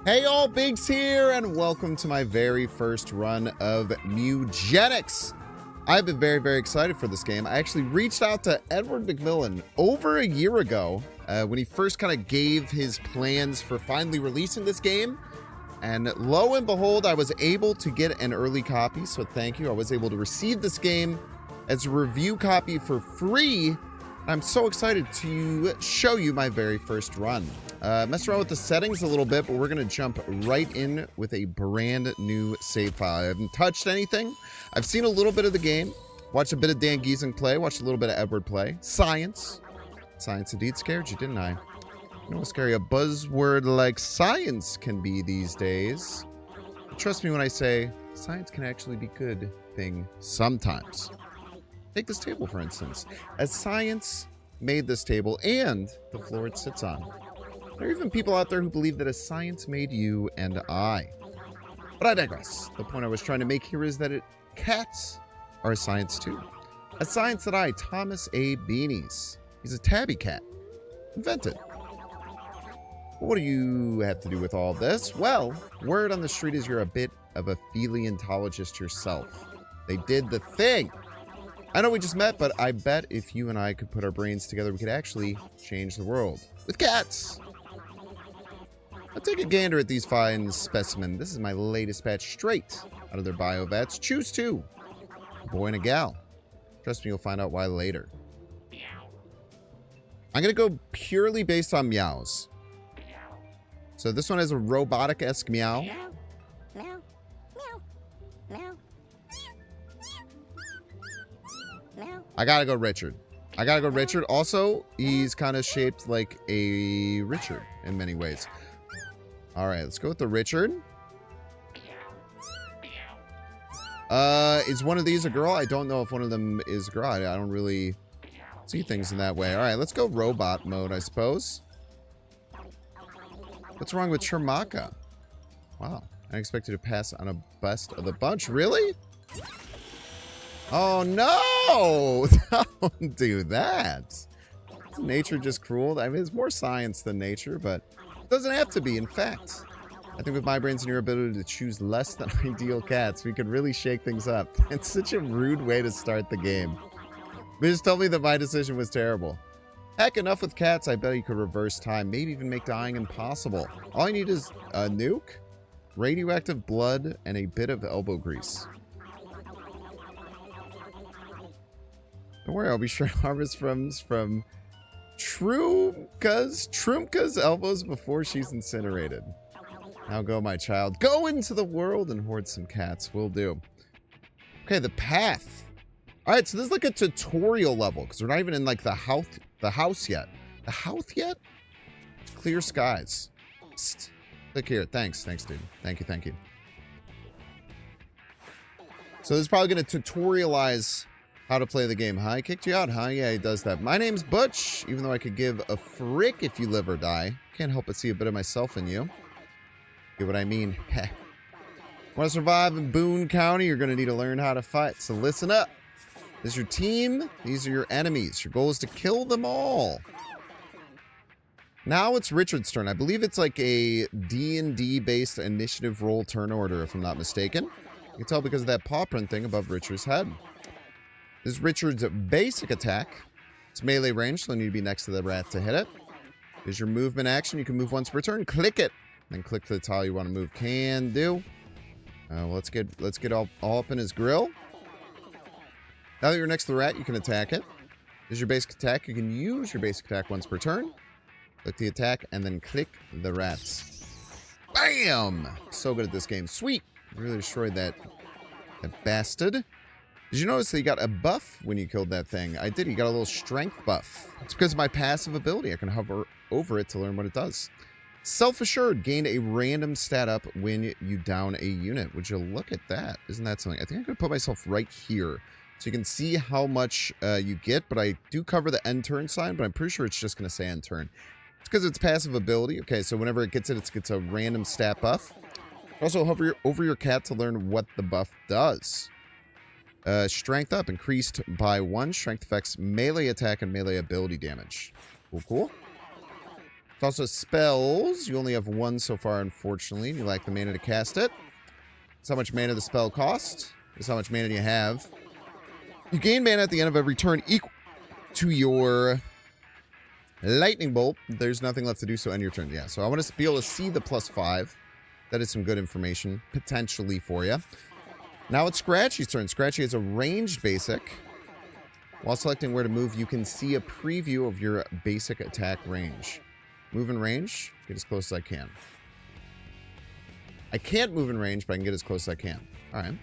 Hey all, Biggs here, and welcome to my very first run of Mewgenics. I've been very excited for this game. I actually reached out to Edmund McMillen over a year ago when he first kind of gave his plans for finally releasing this game. And lo and behold, I was able to get an early copy, so thank you. I was able to receive this game as a review copy for free. I'm so excited to show you my very first run. Messed around with the settings a little bit, but we're going to jump right in with a brand new save file. I haven't touched anything. I've seen a little bit of the game, watched a bit of Dan Giesing play, watched a little bit of Edward play. Science. Science indeed scared you, didn't I? You know how scary a buzzword like science can be these days. But trust me when I say science can actually be a good thing sometimes. Take this table, for instance. As science made this table and the floor it sits on, there are even people out there who believe that as science made you and I. But I digress. The point I was trying to make here is that cats are a science too. A science that I, Thomas A. Beanies, he's a tabby cat, invented. What do you have to do with all this? Well, word on the street is you're a bit of a paleontologist yourself. They did the thing. I know we just met, but I bet if you and I could put our brains together, we could actually change the world. With cats! I'll take a gander at these fine specimens. This is my latest batch straight out of their bio vats. Choose two. A boy and a gal. Trust me, you'll find out why later. I'm going to go purely based on meows. So this one has a robotic-esque meow. Meow, meow, meow, meow. I gotta go Richard. Also, he's kind of shaped like a Richard in many ways. All right, let's go with the Richard. Is one of these a girl? I don't know if one of them is a girl. I don't really see things in that way. All right, let's go robot mode, I suppose. What's wrong with Chermaka? Wow, I expected to pass on a best of the bunch. Really? Oh no! Don't do that. Is nature just cruel? I mean, it's more science than nature, but it doesn't have to be. In fact, I think with my brains and your ability to choose less than ideal cats, we could really shake things up. It's such a rude way to start the game. They just told me that my decision was terrible. Heck, enough with cats. I bet you could reverse time, maybe even make dying impossible. All you need is a nuke, radioactive blood, and a bit of elbow grease. Don't worry, I'll be sure to harvest from Trumka's elbows before she's incinerated. Now go, my child. Go into the world and hoard some cats. Will do. Okay, the path. All right, so this is like a tutorial level because we're not even in like the house yet. The house yet? Clear skies. Psst. Click here. Thanks, dude. Thank you. So this is probably going to tutorialize how to play the game. Huh? I kicked you out, huh? Yeah, he does that. My name's Butch, even though I could give a frick if you live or die. Can't help but see a bit of myself in you. Get what I mean? Want to survive in Boone County, you're going to need to learn how to fight. So listen up. This is your team. These are your enemies. Your goal is to kill them all. Now it's Richard's turn. I believe it's like a D&D based initiative roll turn order, if I'm not mistaken. You can tell because of that paw print thing above Richard's head. This is Richard's basic attack. It's melee range, so you need to be next to the rat to hit it. Here's your movement action. You can move once per turn. Click it. Then click to the tile you want to move. Can do. Let's get all up in his grill. Now that you're next to the rat, you can attack it. Here's your basic attack. You can use your basic attack once per turn. Click the attack and then click the rats. Bam! So good at this game. Sweet. You really destroyed that bastard. Did you notice that you got a buff when you killed that thing? I did. You got a little strength buff. It's because of my passive ability. I can hover over it to learn what it does. Self-assured. Gained a random stat up when you down a unit. Would you look at that? Isn't that something? I think I'm going to put myself right here so you can see how much you get. But I do cover the end turn sign, but I'm pretty sure it's just going to say end turn. It's because it's passive ability. Okay, so whenever it gets a random stat buff. Also, hover over your cat to learn what the buff does. Strength up, increased by 1. Strength affects melee attack and melee ability damage. Cool. Also spells. You only have one so far, unfortunately. You lack the mana to cast it. That's how much mana the spell costs. That's how much mana you have. You gain mana at the end of every turn equal to your lightning bolt. There's nothing left to do, so end your turn. Yeah, so I want to be able to see the +5. That is some good information, potentially, for you. Now it's Scratchy's turn. Scratchy has a ranged basic. While selecting where to move, you can see a preview of your basic attack range. Move in range, get as close as I can. I can't move in range, but I can get as close as I can. All right,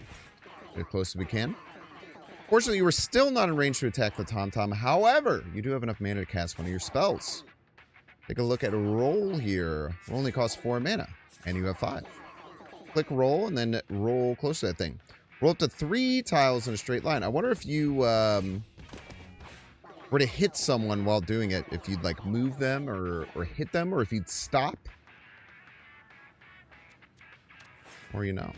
get as close as we can. Fortunately, you were still not in range to attack the Tom. However, you do have enough mana to cast one of your spells. Take a look at a roll here. Roll only costs 4 mana, and you have 5. Click roll, and then roll close to that thing. Roll up to 3 tiles in a straight line. I wonder if you were to hit someone while doing it, if you'd like move them or hit them, or if you'd stop. Or you know.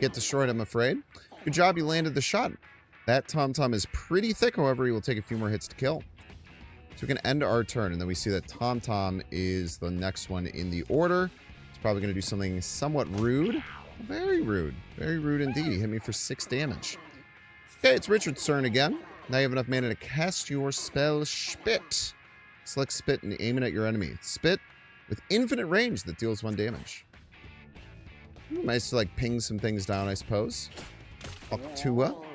Get destroyed, I'm afraid. Good job, you landed the shot. That Tom is pretty thick, however, he will take a few more hits to kill. So we can end our turn, and then we see that Tom is the next one in the order. He's probably going to do something somewhat rude. Very rude. Very rude indeed. He hit me for 6 damage. Okay, it's Richard's turn again. Now you have enough mana to cast your spell Spit. Select Spit and aim it at your enemy. Spit with infinite range that deals 1 damage. Nice to like ping some things down, I suppose. Octua.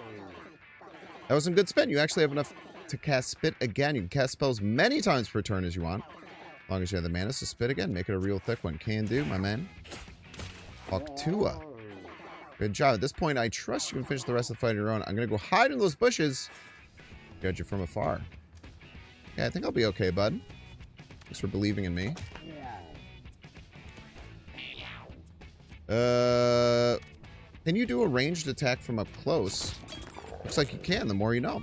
That was some good spin. You actually have enough to cast Spit again. You can cast spells many times per turn as you want. As long as you have the mana, so Spit again. Make it a real thick one. Can do, my man. Octua. Good job. At this point, I trust you can finish the rest of the fight on your own. I'm going to go hide in those bushes. Judge you from afar. Yeah, I think I'll be okay, bud. Thanks for believing in me. Can you do a ranged attack from up close? Looks like you can, the more you know.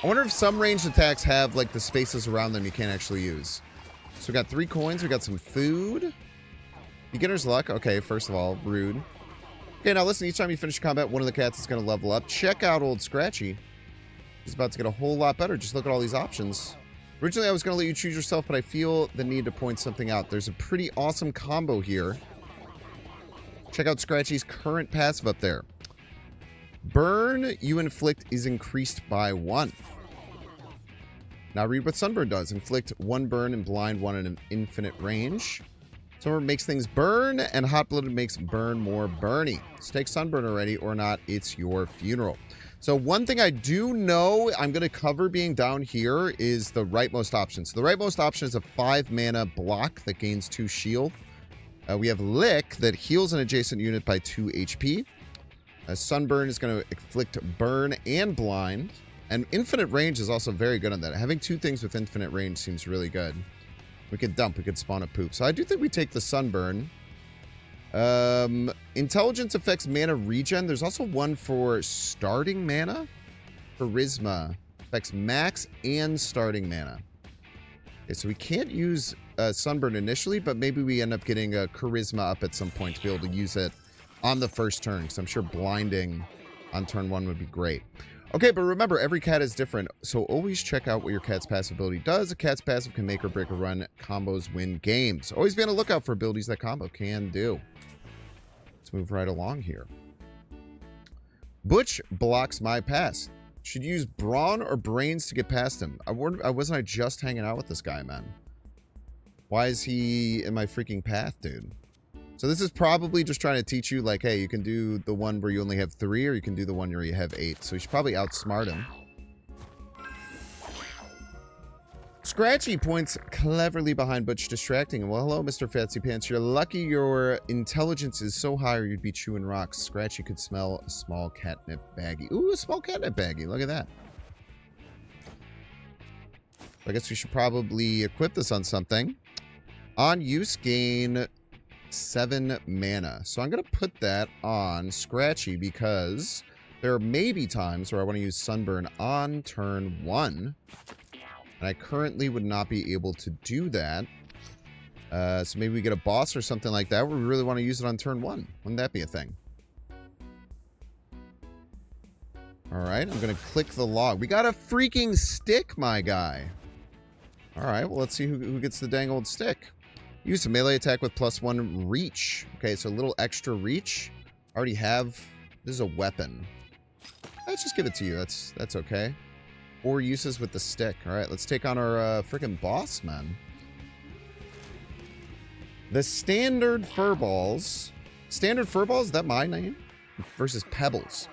I wonder if some ranged attacks have, like, the spaces around them you can't actually use. So we got 3 coins. We got some food. Beginner's luck. Okay, first of all, rude. Okay, now listen, each time you finish combat, one of the cats is going to level up. Check out old Scratchy. He's about to get a whole lot better. Just look at all these options. Originally, I was going to let you choose yourself, but I feel the need to point something out. There's a pretty awesome combo here. Check out Scratchy's current passive up there. Burn you inflict is increased by 1. Now read what Sunburn does. Inflict 1 burn and blind 1 in an infinite range. Sunburn makes things burn, and Hot-Blooded makes burn more burny. So take Sunburn already, or not, it's your funeral. So one thing I do know I'm going to cover being down here is the rightmost option. So the rightmost option is a 5 mana block that gains 2 shield. We have Lick that heals an adjacent unit by 2 HP. Sunburn is going to inflict burn and blind. And infinite range is also very good on that. Having 2 things with infinite range seems really good. We could dump. We could spawn a poop. So I do think we take the Sunburn. Intelligence affects mana regen. There's also one for starting mana. Charisma affects max and starting mana. Okay, so we can't use Sunburn initially, but maybe we end up getting a Charisma up at some point to be able to use it on the first turn, because I'm sure blinding on turn 1 would be great. Okay, but remember, every cat is different, so always check out what your cat's passive ability does. A cat's passive can make or break a run. Combos win games. Always be on the lookout for abilities that combo can do. Let's move right along here. Butch blocks my pass. Should use brawn or brains to get past him. Wasn't I just hanging out with this guy, man? Why is he in my freaking path, dude? So this is probably just trying to teach you, like, hey, you can do the one where you only have 3, or you can do the one where you have 8. So you should probably outsmart him. Scratchy points cleverly behind Butch, distracting him. Well, hello, Mr. Fancy Pants. You're lucky your intelligence is so high or you'd be chewing rocks. Scratchy could smell a small catnip baggie. Ooh, a small catnip baggie. Look at that. I guess we should probably equip this on something. On use, gain 7 mana. So I'm going to put that on Scratchy because there may be times where I want to use Sunburn on turn 1. And I currently would not be able to do that. So maybe we get a boss or something like that where we really want to use it on turn 1. Wouldn't that be a thing? Alright, I'm going to click the log. We got a freaking stick, my guy. All right, well, let's see who gets the dang old stick. Use a melee attack with +1 reach. Okay, so a little extra reach. I already have... This is a weapon. Let's just give it to you. That's okay. 4 uses with the stick. All right, let's take on our freaking boss, man. The Standard Furballs. Standard Furballs, is that my name? Versus Pebbles.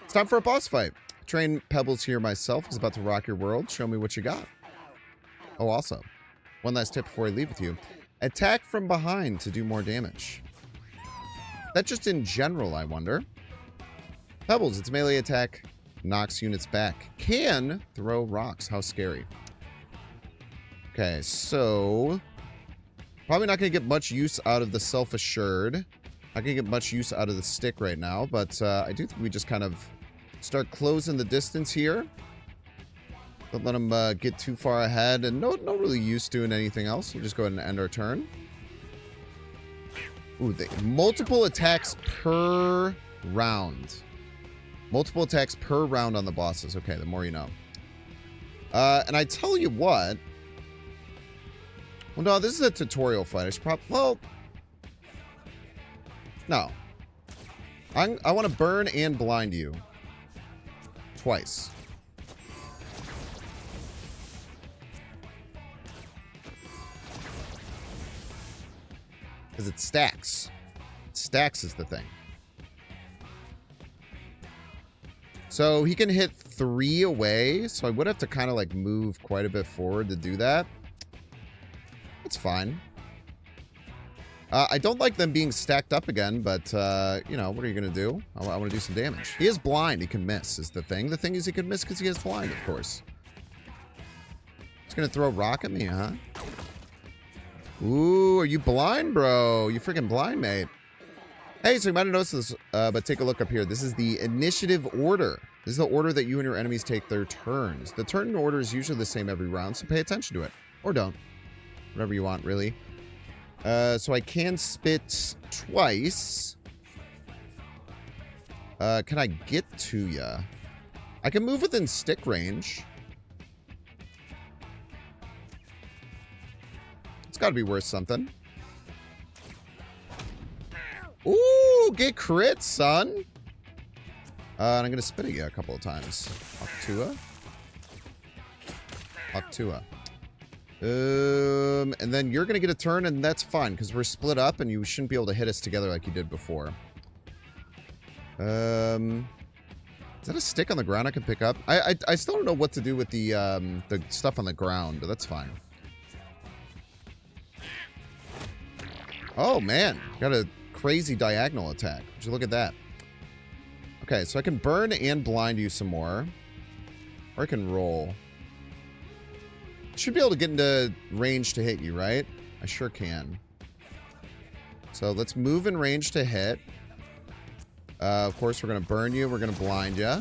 It's time for a boss fight. Train Pebbles here myself. He's about to rock your world. Show me what you got. Oh, also, one last tip before I leave with you. Attack from behind to do more damage. That just in general, I wonder. Pebbles, its melee attack knocks units back. Can throw rocks. How scary. Okay, so... Probably not going to get much use out of the self-assured. Not going to get much use out of the stick right now, but I do think we just kind of start closing the distance here. Don't let him get too far ahead, and no really use doing anything else. We'll just go ahead and end our turn. Ooh, multiple attacks per round. Multiple attacks per round on the bosses. Okay, the more you know. And I tell you what. Well, no, this is a tutorial fight. I should probably... Well... No. I want to burn and blind you. Twice. Because it stacks. Stacks is the thing. So he can hit 3 away. So I would have to kind of like move quite a bit forward to do that. That's fine. I don't like them being stacked up again, but, you know, what are you going to do? I want to do some damage. He is blind. He can miss is the thing. The thing is he can miss because he is blind, of course. He's going to throw a rock at me, huh? Ooh, are you blind, bro? You freaking blind, mate. Hey, so you might have noticed this, but take a look up here. This is the initiative order. This is the order that you and your enemies take their turns. The turn order is usually the same every round, so pay attention to it. Or don't. Whatever you want, really. So I can spit twice. Can I get to ya? I can move within stick range. It's got to be worth something. Ooh, get crit, son. And I'm going to spit at you a couple of times. Octua. Octua. And then you're going to get a turn, and that's fine, because we're split up, and you shouldn't be able to hit us together like you did before. Is that a stick on the ground I can pick up? I still don't know what to do with the stuff on the ground, but that's fine. Oh, man. Got a crazy diagonal attack. Would you look at that? Okay, so I can burn and blind you some more. Or I can roll. Should be able to get into range to hit you, right? I sure can. So let's move in range to hit. Of course, we're going to burn you. We're going to blind you.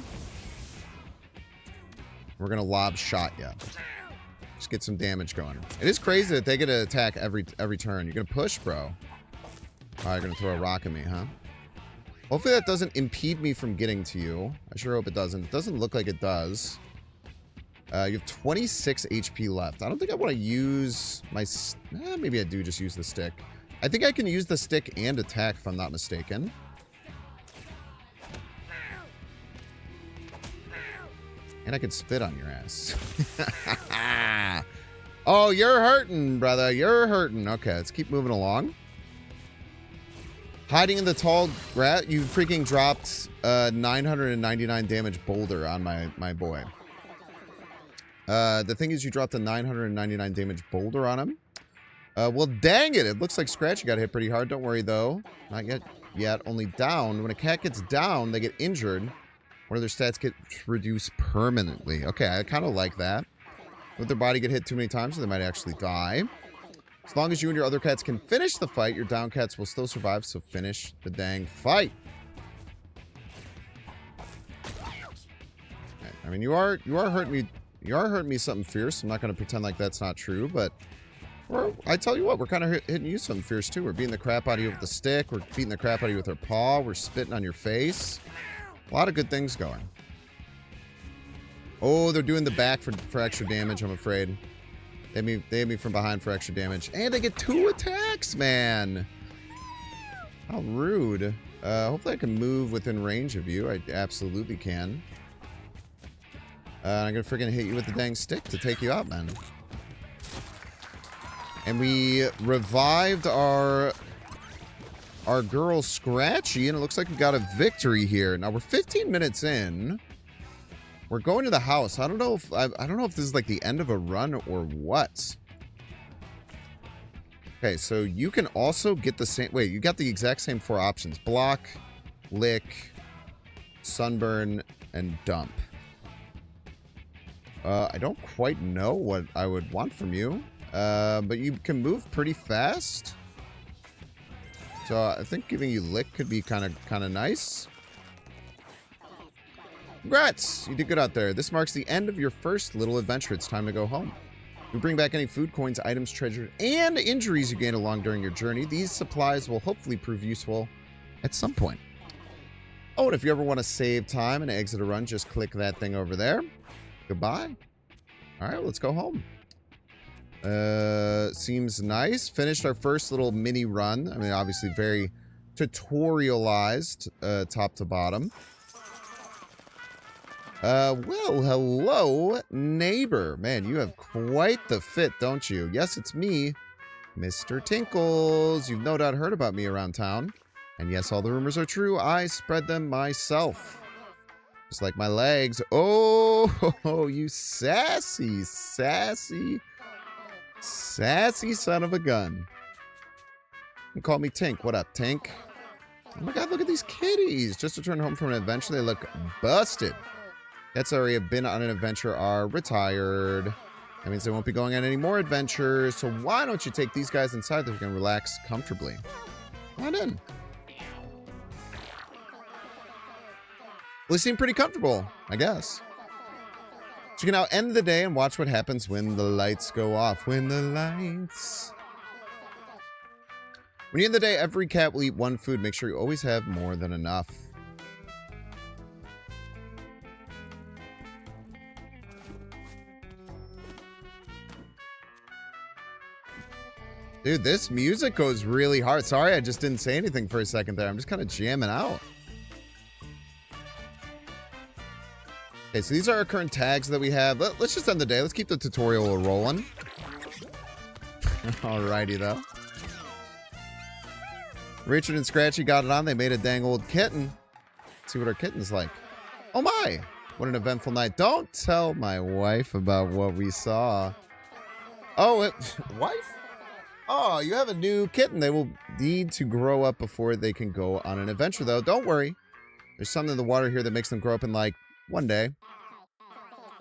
We're going to lob shot you. Just get some damage going. It is crazy that they get to attack every turn. You're going to push, bro. All right, you're going to throw a rock at me, huh? Hopefully that doesn't impede me from getting to you. I sure hope it doesn't. It doesn't look like it does. You have 26 HP left. I don't think I want to use my... maybe I do just use the stick. I think I can use the stick and attack if I'm not mistaken. And I can spit on your ass. Oh, you're hurting, brother. You're hurting. Okay, let's keep moving along. Hiding in the tall grass. You freaking dropped 999 damage boulder on my boy. The thing is, you dropped a 999 damage boulder on him. Well, dang it. It looks like Scratchy got hit pretty hard. Don't worry, though. Not yet. Only down. When a cat gets down, they get injured. One of their stats get reduced permanently. Okay, I kind of like that. Let their body get hit too many times, so they might actually die. As long as you and your other cats can finish the fight, your down cats will still survive, so finish the dang fight. Okay, I mean, you are hurting me. You are hurting me something fierce. I'm not going to pretend like that's not true, but I tell you what, we're kind of hitting you something fierce too. We're beating the crap out of you with the stick. We're beating the crap out of you with our paw. We're spitting on your face. A lot of good things going. Oh, they're doing the back for extra damage, I'm afraid. They hit me from behind for extra damage. And I get 2 attacks, man. How rude. Hopefully I can move within range of you. I absolutely can. I'm gonna freaking hit you with the dang stick to take you out, man. And we revived our girl Scratchy, and it looks like we got a victory here. Now we're 15 minutes in. We're going to the house. I don't know if this is like the end of a run or what. Okay, so you can also get the same... Wait, you got the exact same 4 options. Block, lick, sunburn, and dump. I don't quite know what I would want from you. But you can move pretty fast. So I think giving you lick could be kind of nice. Congrats! You did good out there. This marks the end of your first little adventure. It's time to go home. You bring back any food, coins, items, treasure, and injuries you gained along during your journey. These supplies will hopefully prove useful at some point. Oh, and if you ever want to save time and exit a run, just click that thing over there. Goodbye. All right, let's go home. Seems nice. Finished our first little mini run. I mean, obviously very tutorialized, top to bottom. Well, hello, neighbor. Man, you have quite the fit, don't you? Yes, it's me, Mr. Tinkles. You've no doubt heard about me around town. And yes, all the rumors are true. I spread them myself. Just like my legs. Oh, you sassy son of a gun. You call me Tink. What up, Tink? Oh my god, look at these kitties. Just returned home from an adventure. They look busted. Cats that already have been on an adventure are retired. That means they won't be going on any more adventures. So why don't you take these guys inside so you can relax comfortably? Come on in. Well, they seem pretty comfortable, I guess. So you can now end the day and watch what happens when the lights go off. When you end the day, every cat will eat 1 food. Make sure you always have more than enough. Dude, this music goes really hard. Sorry, I just didn't say anything for a second there. I'm just kind of jamming out. Okay, so these are our current tags that we have. Let's just end the day. Let's keep the tutorial rolling. Alrighty, though. Richard and Scratchy got it on. They made a dang old kitten. Let's see what our kitten's like. Oh my! What an eventful night. Don't tell my wife about what we saw. Oh, wife? Oh, you have a new kitten. They will need to grow up before they can go on an adventure, though. Don't worry. There's something in the water here that makes them grow up in, like, 1 day.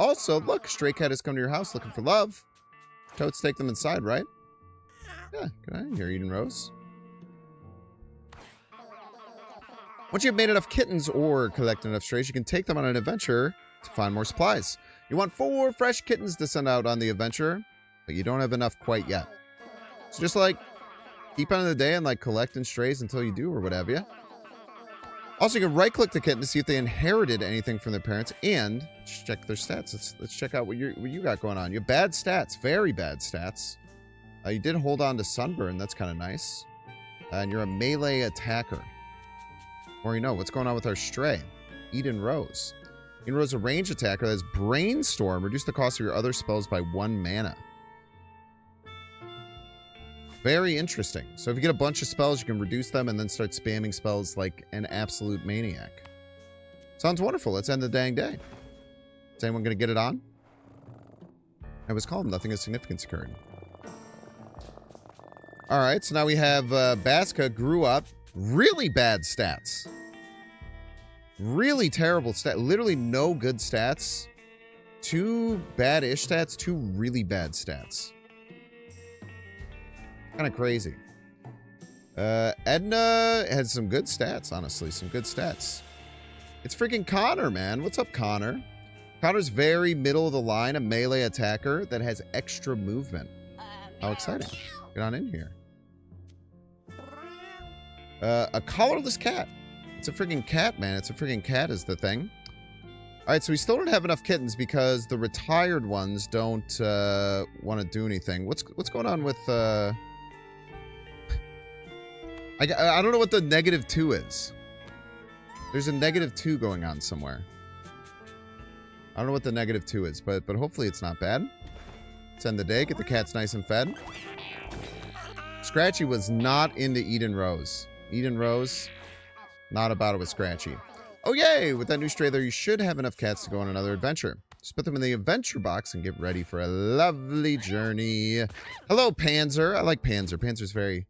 Also, look, stray cat has come to your house looking for love. Totes take them inside, right? Yeah, good on you, Eden Rose. Once you've made enough kittens or collect enough strays, you can take them on an adventure to find more supplies. You want 4 fresh kittens to send out on the adventure, but you don't have enough quite yet. So just, like, keep on in the day and, like, collecting strays until you do or what have you. Also, you can right-click the kitten to see if they inherited anything from their parents and check their stats. Let's check out what you got going on. You have bad stats, very bad stats. You did hold on to Sunburn. That's kind of nice. And you're a melee attacker. Or you know, what's going on with our stray? Eden Rose. Eden Rose is a range attacker that has Brainstorm. Reduce the cost of your other spells by 1 mana. Very interesting. So if you get a bunch of spells, you can reduce them and then start spamming spells like an absolute maniac. Sounds wonderful. Let's end the dang day. Is anyone going to get it on? It was called Nothing of Significance Occurred. Alright, so now we have Baska grew up. Really bad stats. Really terrible stats. Literally no good stats. 2 bad-ish stats. 2 really bad stats. Kind of crazy. Edna had some good stats, honestly. Some good stats. It's freaking Connor, man. What's up, Connor? Connor's very middle of the line, a melee attacker that has extra movement. How exciting. Get on in here. A collarless cat. It's a freaking cat, man. It's a freaking cat is the thing. All right, so we still don't have enough kittens because the retired ones don't want to do anything. What's going on with... I don't know what the -2 is. There's a -2 going on somewhere. I don't know what the -2 is, but hopefully it's not bad. Let's end the day. Get the cats nice and fed. Scratchy was not into Eden Rose. Eden Rose, not about it with Scratchy. Oh, yay! With that new stray there, you should have enough cats to go on another adventure. Just put them in the adventure box and get ready for a lovely journey. Hello, Panzer. I like Panzer. Panzer's very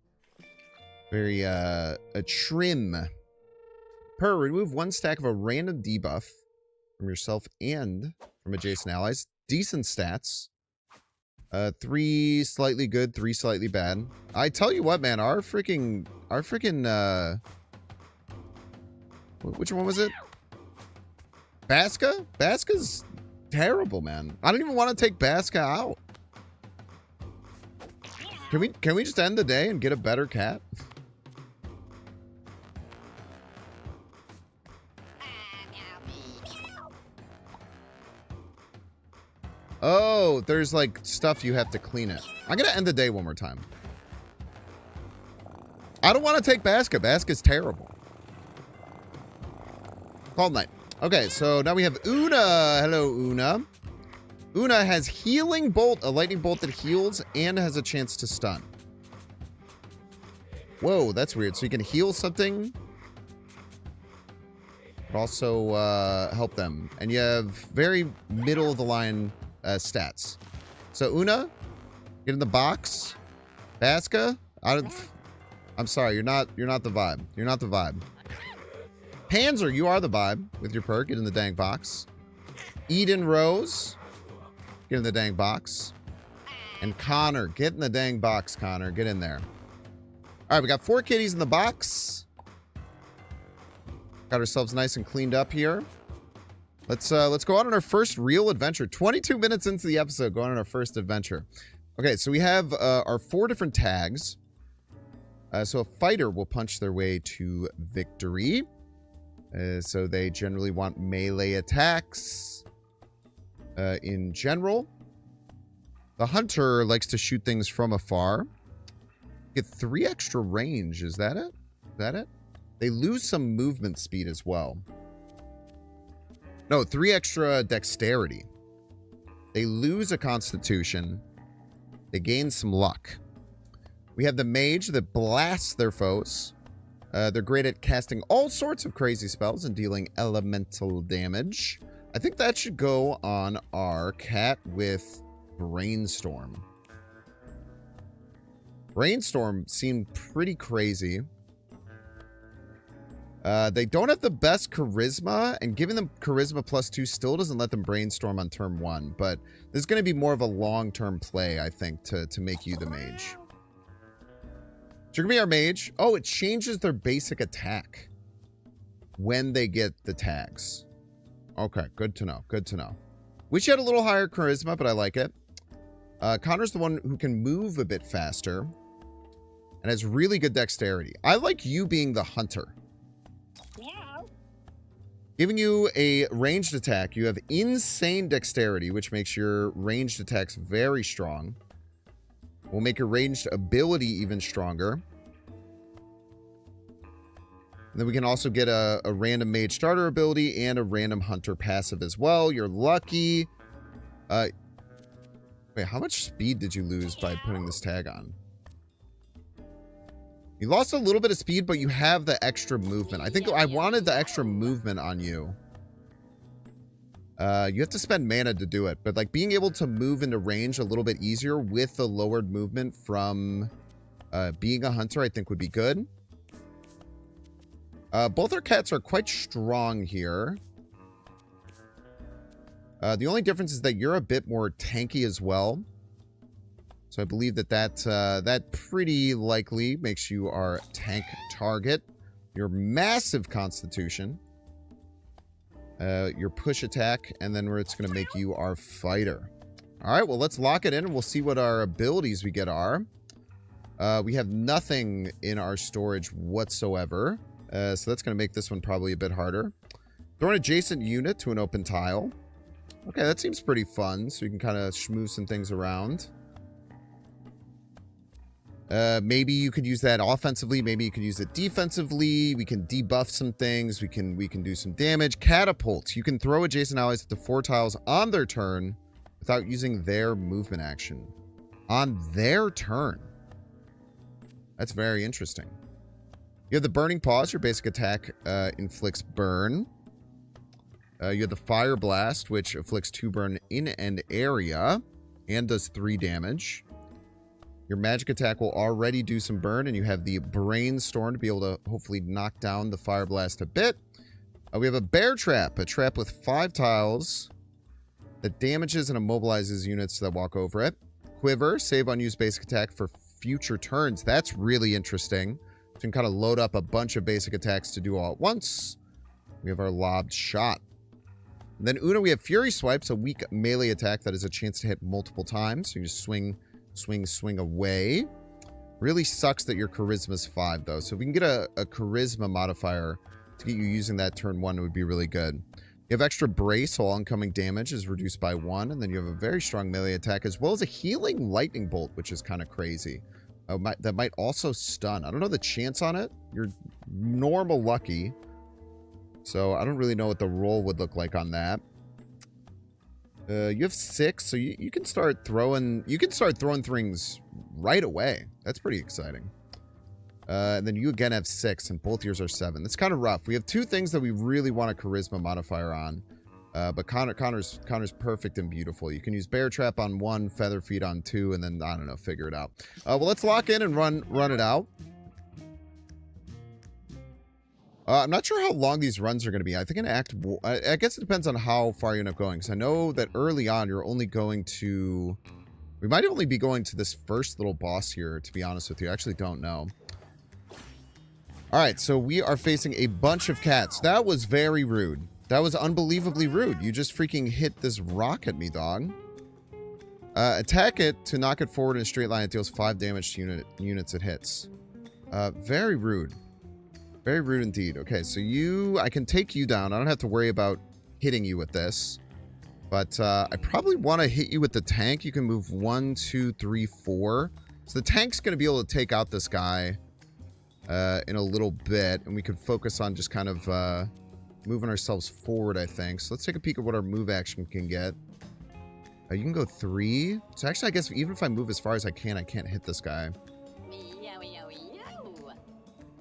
trim. Remove 1 stack of a random debuff from yourself and from adjacent allies. Decent stats. 3 slightly good, 3 slightly bad. I tell you what, man, our freaking which one was it? Baska? Baska's terrible, man. I don't even want to take Baska out. Can we just end the day and get a better cat? Oh, there's like stuff you have to clean it. I'm gonna end the day one more time. I don't want to take Baska. Baska's terrible. Call night. Okay, so now we have Una. Hello, Una. Una has Healing Bolt, a lightning bolt that heals and has a chance to stun. Whoa, that's weird. So you can heal something, but also help them. And you have very middle of the line stats. So Una, get in the box. Baska, I'm sorry, you're not the vibe. You're not the vibe. Panzer, you are the vibe with your perk. Get in the dang box. Eden Rose, get in the dang box. And Connor, get in the dang box, Connor. Get in there. All right, we got 4 kitties in the box. Got ourselves nice and cleaned up here. Let's go on our first real adventure. 22 minutes into the episode, going on our first adventure. Okay, so we have our 4 different tags. So a fighter will punch their way to victory. So they generally want melee attacks in general. The hunter likes to shoot things from afar. Get 3 extra range. Is that it? Is that it? They lose some movement speed as well. No, 3 extra dexterity. They lose a constitution. They gain some luck. We have the mage that blasts their foes. They're great at casting all sorts of crazy spells and dealing elemental damage. I think that should go on our cat with Brainstorm. Brainstorm seemed pretty crazy. They don't have the best charisma, and giving them charisma +2 still doesn't let them brainstorm on turn 1, but there's going to be more of a long-term play, I think, to make you the mage. So you're going to be our mage. Oh, it changes their basic attack when they get the tags. Okay, good to know. Good to know. Wish you had a little higher charisma, but I like it. Connor's the one who can move a bit faster and has really good dexterity. I like you being the hunter. Giving you a ranged attack. You have insane dexterity, which makes your ranged attacks very strong. We'll make your ranged ability even stronger. And then we can also get a random mage starter ability and a random hunter passive as well. You're lucky. Wait, how much speed did you lose by putting this tag on? You lost a little bit of speed, but you have the extra movement. I think I wanted the extra movement on you. You have to spend mana to do it, but like being able to move into range a little bit easier with the lowered movement from being a hunter, I think would be good. Both our cats are quite strong here. The only difference is that you're a bit more tanky as well. So I believe that pretty likely makes you our tank target. Your massive constitution. Your push attack, and then it's going to make you our fighter. All right, well, let's lock it in, and we'll see what our abilities we get are. We have nothing in our storage whatsoever, so that's going to make this one probably a bit harder. Throw an adjacent unit to an open tile. Okay, that seems pretty fun. So you can kind of schmooze some things around. Maybe you could use that offensively. Maybe you could use it defensively. We can debuff some things. We can do some damage. Catapult. You can throw adjacent allies to 4 tiles on their turn without using their movement action. On their turn. That's very interesting. You have the Burning Paws. Your basic attack inflicts burn. You have the Fire Blast, which inflicts 2 burn in an area and does 3 damage. Your magic attack will already do some burn, and you have the Brainstorm to be able to hopefully knock down the Fire Blast a bit. We have a Bear Trap, a trap with 5 tiles that damages and immobilizes units that walk over it. Quiver, save unused basic attack for future turns. That's really interesting. So you can kind of load up a bunch of basic attacks to do all at once. We have our Lobbed Shot. And then Una, we have Fury Swipes, a weak melee attack that has a chance to hit multiple times. So you just swing away. Really sucks that your Charisma's 5, though. So if we can get a Charisma modifier to get you using that turn 1, it would be really good. You have extra Brace, so all incoming damage is reduced by 1. And then you have a very strong melee attack, as well as a Healing Lightning Bolt, which is kind of crazy. That might also stun. I don't know the chance on it. You're normal lucky. So I don't really know what the roll would look like on that. You have 6, so you can start throwing. You can start throwing things right away. That's pretty exciting. And then you again have 6, and both yours are 7. That's kind of rough. We have 2 things that we really want a Charisma modifier on. But Connor's perfect and beautiful. You can use Bear Trap on 1, Feather Feet on 2, and then, I don't know, figure it out. Well, let's lock in and run it out. I'm not sure how long these runs are going to be. I think in Act 1, I guess it depends on how far you end up going. Because I know that early on, you're only going to... We might only be going to this first little boss here, to be honest with you. I actually don't know. Alright, so we are facing a bunch of cats. That was very rude. That was unbelievably rude. You just freaking hit this rock at me, dog. Attack it to knock it forward in a straight line. It deals 5 damage to units it hits. Very rude. Very rude indeed. Okay, so I can take you down. I don't have to worry about hitting you with this. But I probably want to hit you with the tank. You can move 1, 2, 3, 4. So the tank's going to be able to take out this guy in a little bit. And we could focus on just kind of moving ourselves forward, I think. So let's take a peek at what our move action can get. You can go 3. So actually, I guess even if I move as far as I can't hit this guy.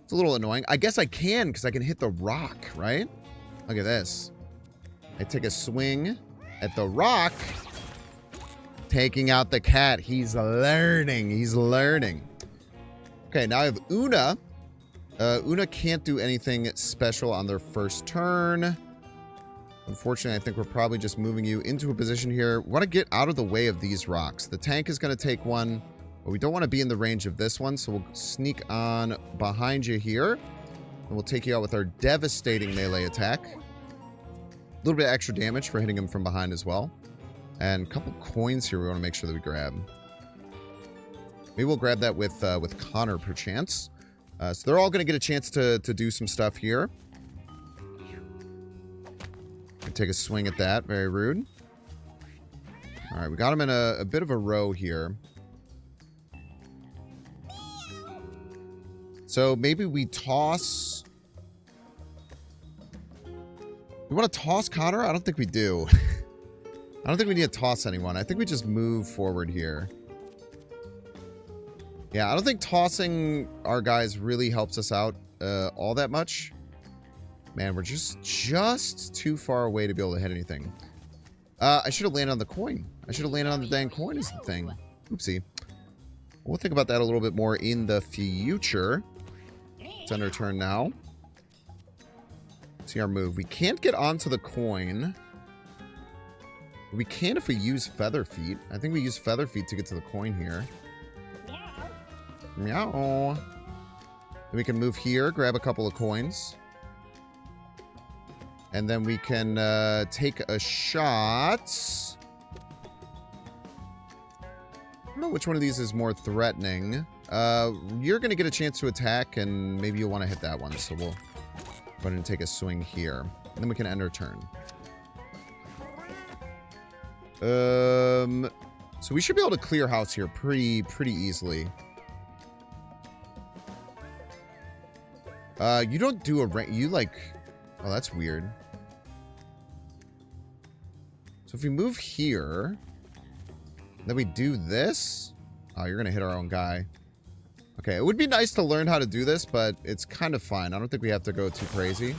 It's a little annoying. I guess I can because I can hit the rock, right? Look at this. I take a swing at the rock. Taking out the cat. He's learning. He's learning. Okay, now I have Una. Una can't do anything special on their first turn. Unfortunately, I think we're probably just moving you into a position here. We want to get out of the way of these rocks. The tank is going to take one. But we don't want to be in the range of this one, so we'll sneak on behind you here. And we'll take you out with our devastating melee attack. A little bit of extra damage for hitting him from behind as well. And a couple coins here we want to make sure that we grab. Maybe we'll grab that with Connor, perchance. So they're all going to get a chance to do some stuff here. Take a swing at that. Very rude. All right, we got him in a bit of a row here. So maybe we toss... We want to toss Connor? I don't think we do. I don't think we need to toss anyone. I think we just move forward here. Yeah, I don't think tossing our guys really helps us out all that much. Man, we're just too far away to be able to hit anything. I should have landed on the coin. I should have landed on the dang coin is the thing. Oopsie. We'll think about that a little bit more in the future. It's on our turn now. See our move. We can't get onto the coin. We can if we use Feather Feet. I think we use Feather Feet to get to the coin here. Meow. Then we can move here, grab a couple of coins. And then we can take a shot. I don't know which one of these is more threatening. You're going to get a chance to attack, and maybe you'll want to hit that one. So we'll go ahead and take a swing here. And then we can end our turn. So we should be able to clear house here pretty easily. You don't do a you like... Oh, that's weird. So if we move here, then we do this. Oh, you're gonna hit our own guy. Okay, it would be nice to learn how to do this, but it's kind of fine. I don't think we have to go too crazy.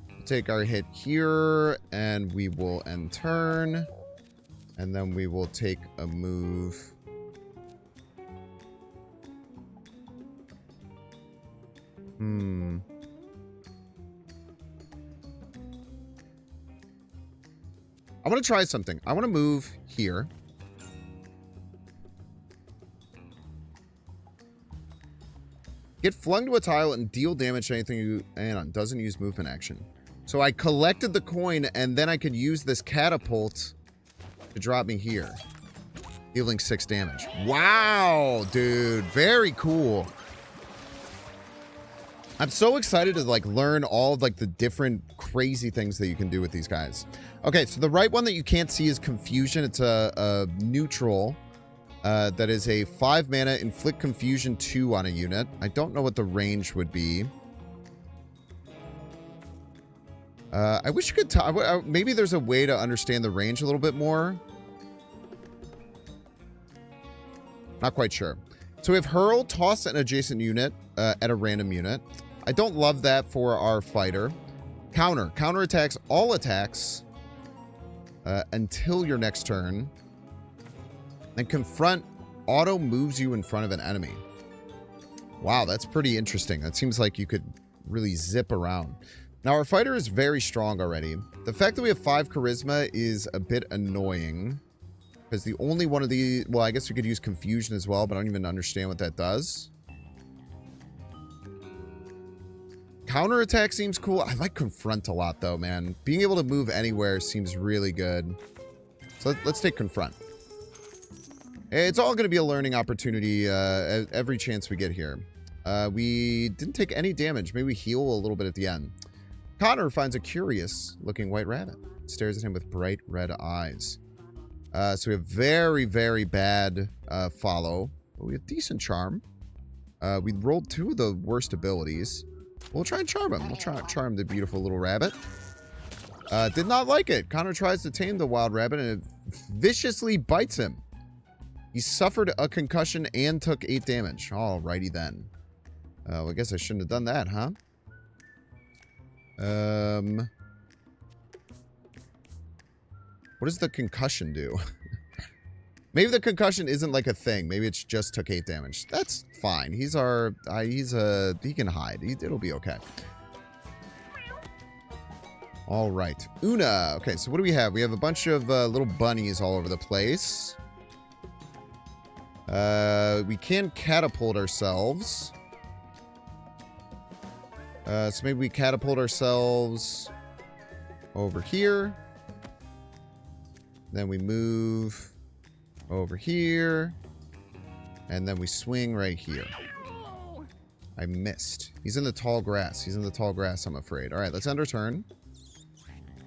We'll take our hit here, and we will end turn. And then we will take a move. I'm going to try something. I want to move here. Get flung to a tile and deal damage to anything you... Hang on, doesn't use movement action. So I collected the coin, and then I could use this catapult to drop me here. Dealing 6 damage. Wow, dude. Very cool. I'm so excited to, like, learn all of, like, the different crazy things that you can do with these guys. Okay, so the right one that you can't see is Confusion. It's a neutral that is a 5 mana, inflict Confusion 2 on a unit. I don't know what the range would be. I wish you could... maybe there's a way to understand the range a little bit more. Not quite sure. So we have Hurl, toss an adjacent unit at a random unit. I don't love that for our fighter. Counter. Counter attacks all attacks until your next turn. Then Confront auto moves you in front of an enemy. Wow, that's pretty interesting. That seems like you could really zip around. Now, our fighter is very strong already. The fact that we have 5 charisma is a bit annoying. Because the only one of these... Well, I guess we could use Confusion as well, but I don't even understand what that does. Counterattack seems cool. I like Confront a lot, though, man. Being able to move anywhere seems really good. So let's take Confront. It's all going to be a learning opportunity every chance we get here. We didn't take any damage. Maybe we heal a little bit at the end. Connor finds a curious-looking white rabbit. Stares at him with bright red eyes. So we have very, very bad follow. But we have decent charm. We rolled 2 of the worst abilities. We'll try and charm him. We'll try and charm the beautiful little rabbit. Did not like it. Connor tries to tame the wild rabbit and it viciously bites him. He suffered a concussion and took 8 damage. Alrighty then. Well, I guess I shouldn't have done that, huh? What does the concussion do? Maybe the concussion isn't like a thing. Maybe it's just took 8 damage. That's fine. He can hide. It'll be okay. All right. Una. Okay, so what do we have? We have a bunch of little bunnies all over the place. We can catapult ourselves. So maybe we catapult ourselves over here. Then we move over here. And then we swing right here. I missed. He's in the tall grass. He's in the tall grass, I'm afraid. All right, let's end our turn.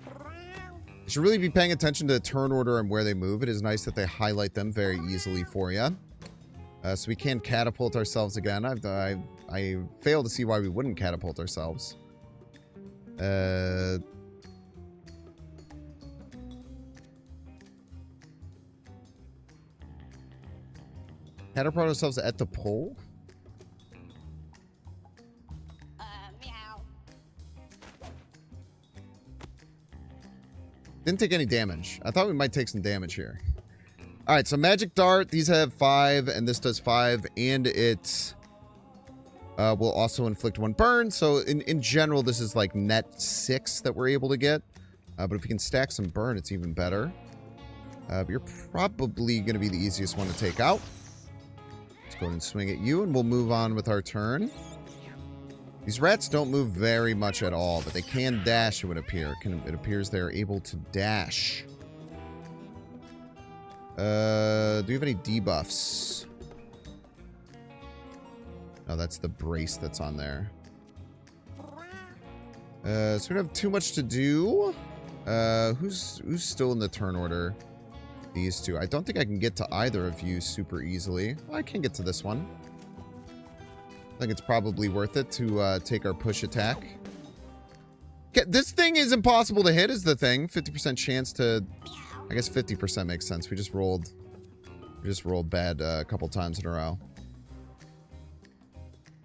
You should really be paying attention to the turn order and where they move. It is nice that they highlight them very easily for you. So we can catapult ourselves again. I fail to see why we wouldn't catapult ourselves. Catapult ourselves at the pole? Meow. Didn't take any damage. I thought we might take some damage here. Alright, so Magic Dart. These have 5, and this does 5. And it will also inflict 1 burn. So in general, this is like net 6 that we're able to get. But if we can stack some burn, it's even better. But you're probably going to be the easiest one to take out. Let's go ahead and swing at you, and we'll move on with our turn. These rats don't move very much at all, but they can dash, it would appear. It appears they're able to dash. Do you have any debuffs? No, that's the brace that's on there. So we don't have too much to do. Who's still in the turn order? These two. I don't think I can get to either of you super easily. I can get to this one. I think it's probably worth it to take our push attack. Okay, this thing is impossible to hit is the thing. 50% chance to... I guess 50% makes sense. We just rolled bad a couple times in a row.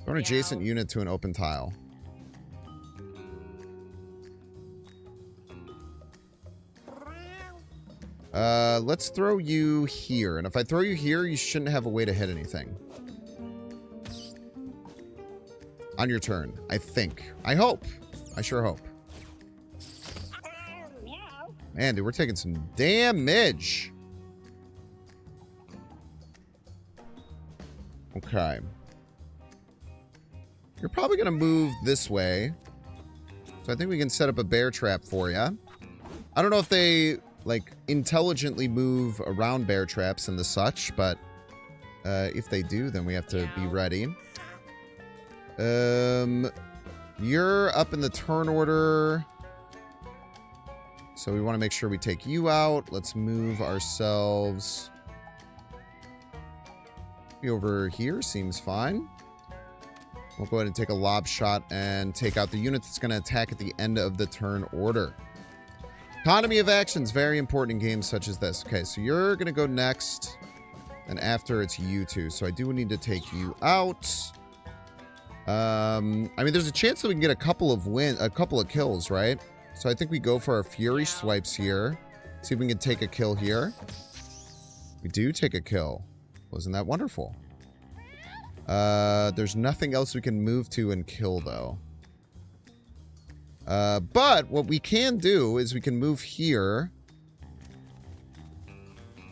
Throw an adjacent unit to an open tile. Let's throw you here. And if I throw you here, you shouldn't have a way to hit anything. On your turn, I think. I hope. I sure hope. Man, dude, we're taking some damage. Okay. You're probably going to move this way. So I think we can set up a bear trap for you. I don't know if they, like, intelligently move around bear traps and the such, but if they do, then we have to be ready. You're up in the turn order. So we want to make sure we take you out. Let's move ourselves over here. Seems fine. We'll go ahead and take a lob shot and take out the unit that's going to attack at the end of the turn order. Economy of actions, very important in games such as this. Okay, so you're going to go next. And after, it's you two. So I do need to take you out. I mean, there's a chance that we can get a couple of kills, right? So I think we go for our Fury swipes here. See if we can take a kill here. We do take a kill. Wasn't that wonderful? There's nothing else we can move to and kill, though. But what we can do is we can move here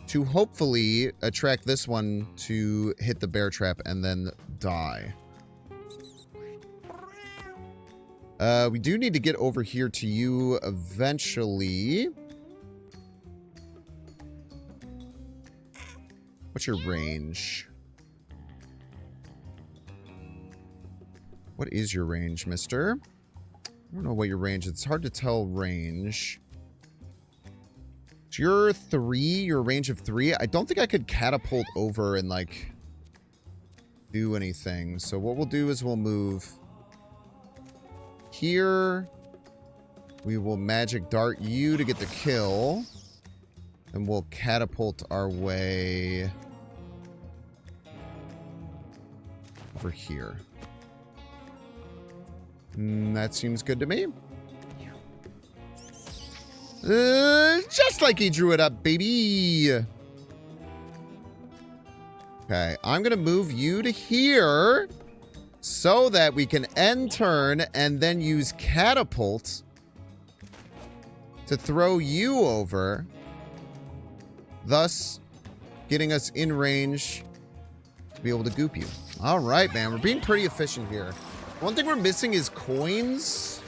to hopefully attract this one to hit the bear trap and then die. We do need to get over here to you eventually. What's your range? What is your range, mister? I don't know what your range is. It's hard to tell range. So you're 3, your range of 3. I don't think I could catapult over and, like, do anything. So what we'll do is we'll move here. We will magic dart you to get the kill. And we'll catapult our way over here. That seems good to me. Just like he drew it up, baby. Okay, I'm going to move you to here so that we can end turn and then use catapult to throw you over, thus getting us in range to be able to goop you. All right, man. We're being pretty efficient here. One thing we're missing is coins.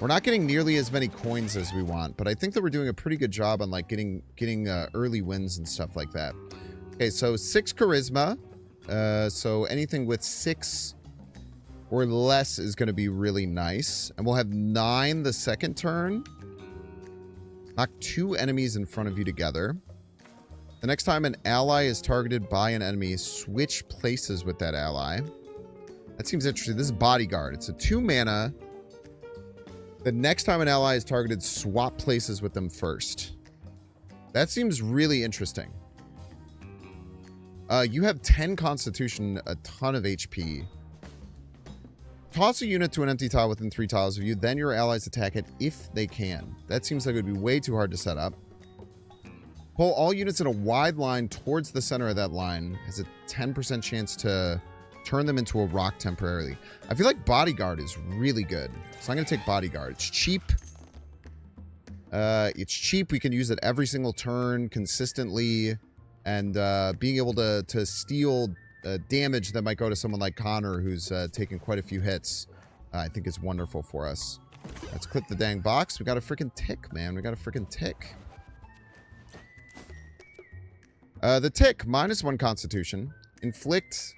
We're not getting nearly as many coins as we want, but I think that we're doing a pretty good job on, like, getting early wins and stuff like that. Okay, so 6 charisma. So anything with 6 or less is going to be really nice. And we'll have 9 the second turn. Knock 2 enemies in front of you together. The next time an ally is targeted by an enemy, switch places with that ally. That seems interesting. This is Bodyguard. It's a 2 mana. The next time an ally is targeted, swap places with them first. That seems really interesting. You have 10 Constitution, a ton of HP. Toss a unit to an empty tile within 3 tiles of you. Then your allies attack it if they can. That seems like it would be way too hard to set up. Pull all units in a wide line towards the center of that line. Has a 10% chance to turn them into a rock temporarily. I feel like Bodyguard is really good. So I'm going to take Bodyguard. It's cheap. It's cheap. We can use it every single turn consistently. And being able to steal damage that might go to someone like Connor, who's taken quite a few hits, I think is wonderful for us. Let's click the dang box. We got a freaking tick, man. We got a freaking tick. The tick, -1 Constitution. Inflict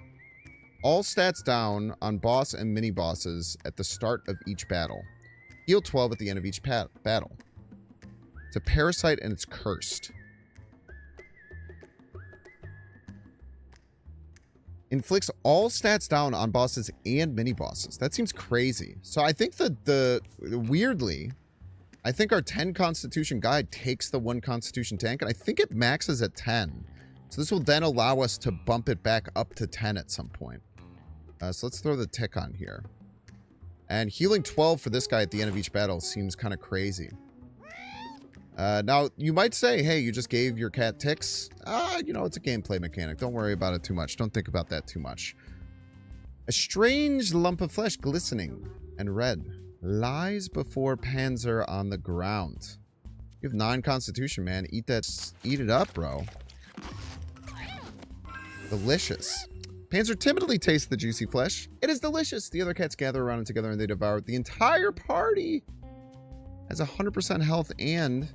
all stats down on boss and mini bosses at the start of each battle. Heal 12 at the end of each battle. It's a parasite and it's cursed. Inflicts all stats down on bosses and mini-bosses. That seems crazy. So I think that weirdly, I think our 10 Constitution guide takes the 1 Constitution tank, and I think it maxes at 10. So this will then allow us to bump it back up to 10 at some point. So let's throw the tick on here. And healing 12 for this guy at the end of each battle seems kind of crazy. Now, you might say, hey, you just gave your cat ticks. You know, it's a gameplay mechanic. Don't worry about it too much. Don't think about that too much. A strange lump of flesh, glistening and red, lies before Panzer on the ground. You have 9 Constitution, man. Eat that. Eat it up, bro. Delicious. Panzer timidly tastes the juicy flesh. It is delicious. The other cats gather around it together and they devour it. The entire party has 100% health and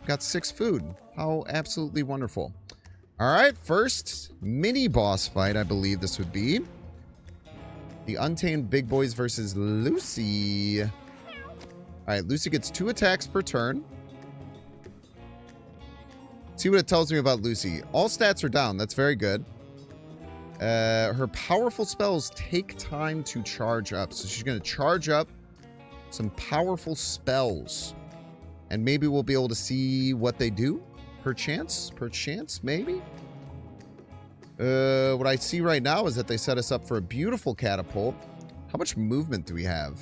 got 6 food. How absolutely wonderful. All right, first mini boss fight, I believe this would be. The Untamed Big Boys versus Lucy. All right, Lucy gets 2 attacks per turn. See what it tells me about Lucy. All stats are down. That's very good. Her powerful spells take time to charge up. So she's going to charge up some powerful spells. And maybe we'll be able to see what they do. Perchance, maybe. What I see right now is that they set us up for a beautiful catapult. How much movement do we have?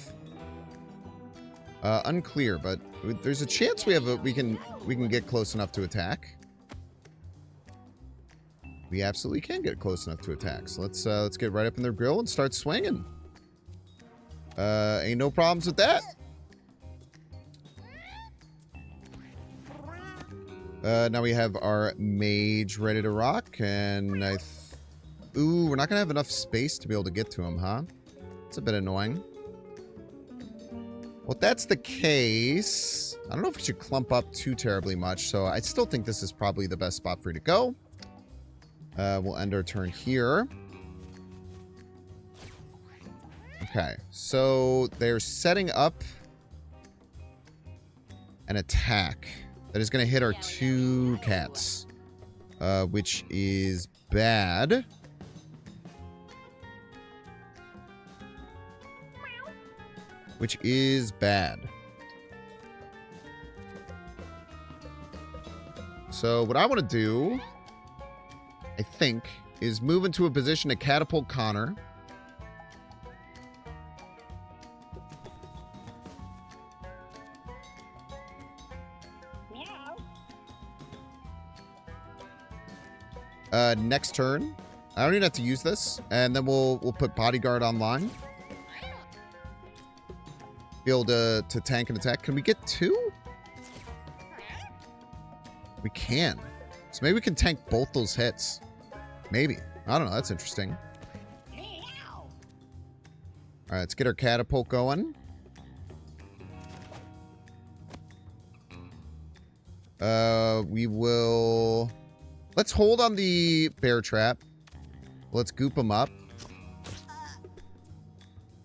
Unclear, but there's a chance we can get close enough to attack. We absolutely can get close enough to attack. So let's get right up in their grill and start swinging. Ain't no problems with that. Now we have our mage ready to rock, and ooh, we're not gonna have enough space to be able to get to him, huh? It's a bit annoying. Well, if that's the case, I don't know if we should clump up too terribly much, so I still think this is probably the best spot for you to go. We'll end our turn here. Okay, so they're setting up an attack that is going to hit our 2 cats, which is bad. Which is bad. So what I want to do, I think, is move into a position to catapult Connor. Next turn. I don't even have to use this. And then we'll put Bodyguard online. Be able to tank and attack. Can we get 2? We can. So maybe we can tank both those hits. Maybe. I don't know. That's interesting. All right, let's get our catapult going. We will... Let's hold on the bear trap. Let's goop them up.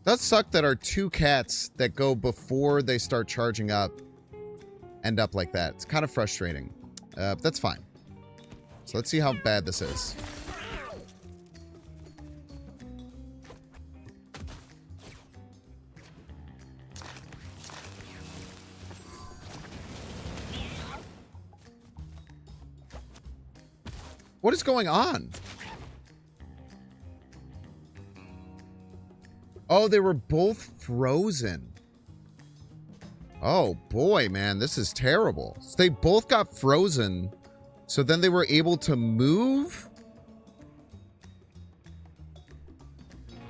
Does suck that our 2 cats that go before they start charging up end up like that. It's kind of frustrating. But that's fine. So let's see how bad this is. What is going on? Oh, they were both frozen. Oh, boy, man. This is terrible. So they both got frozen. So then they were able to move?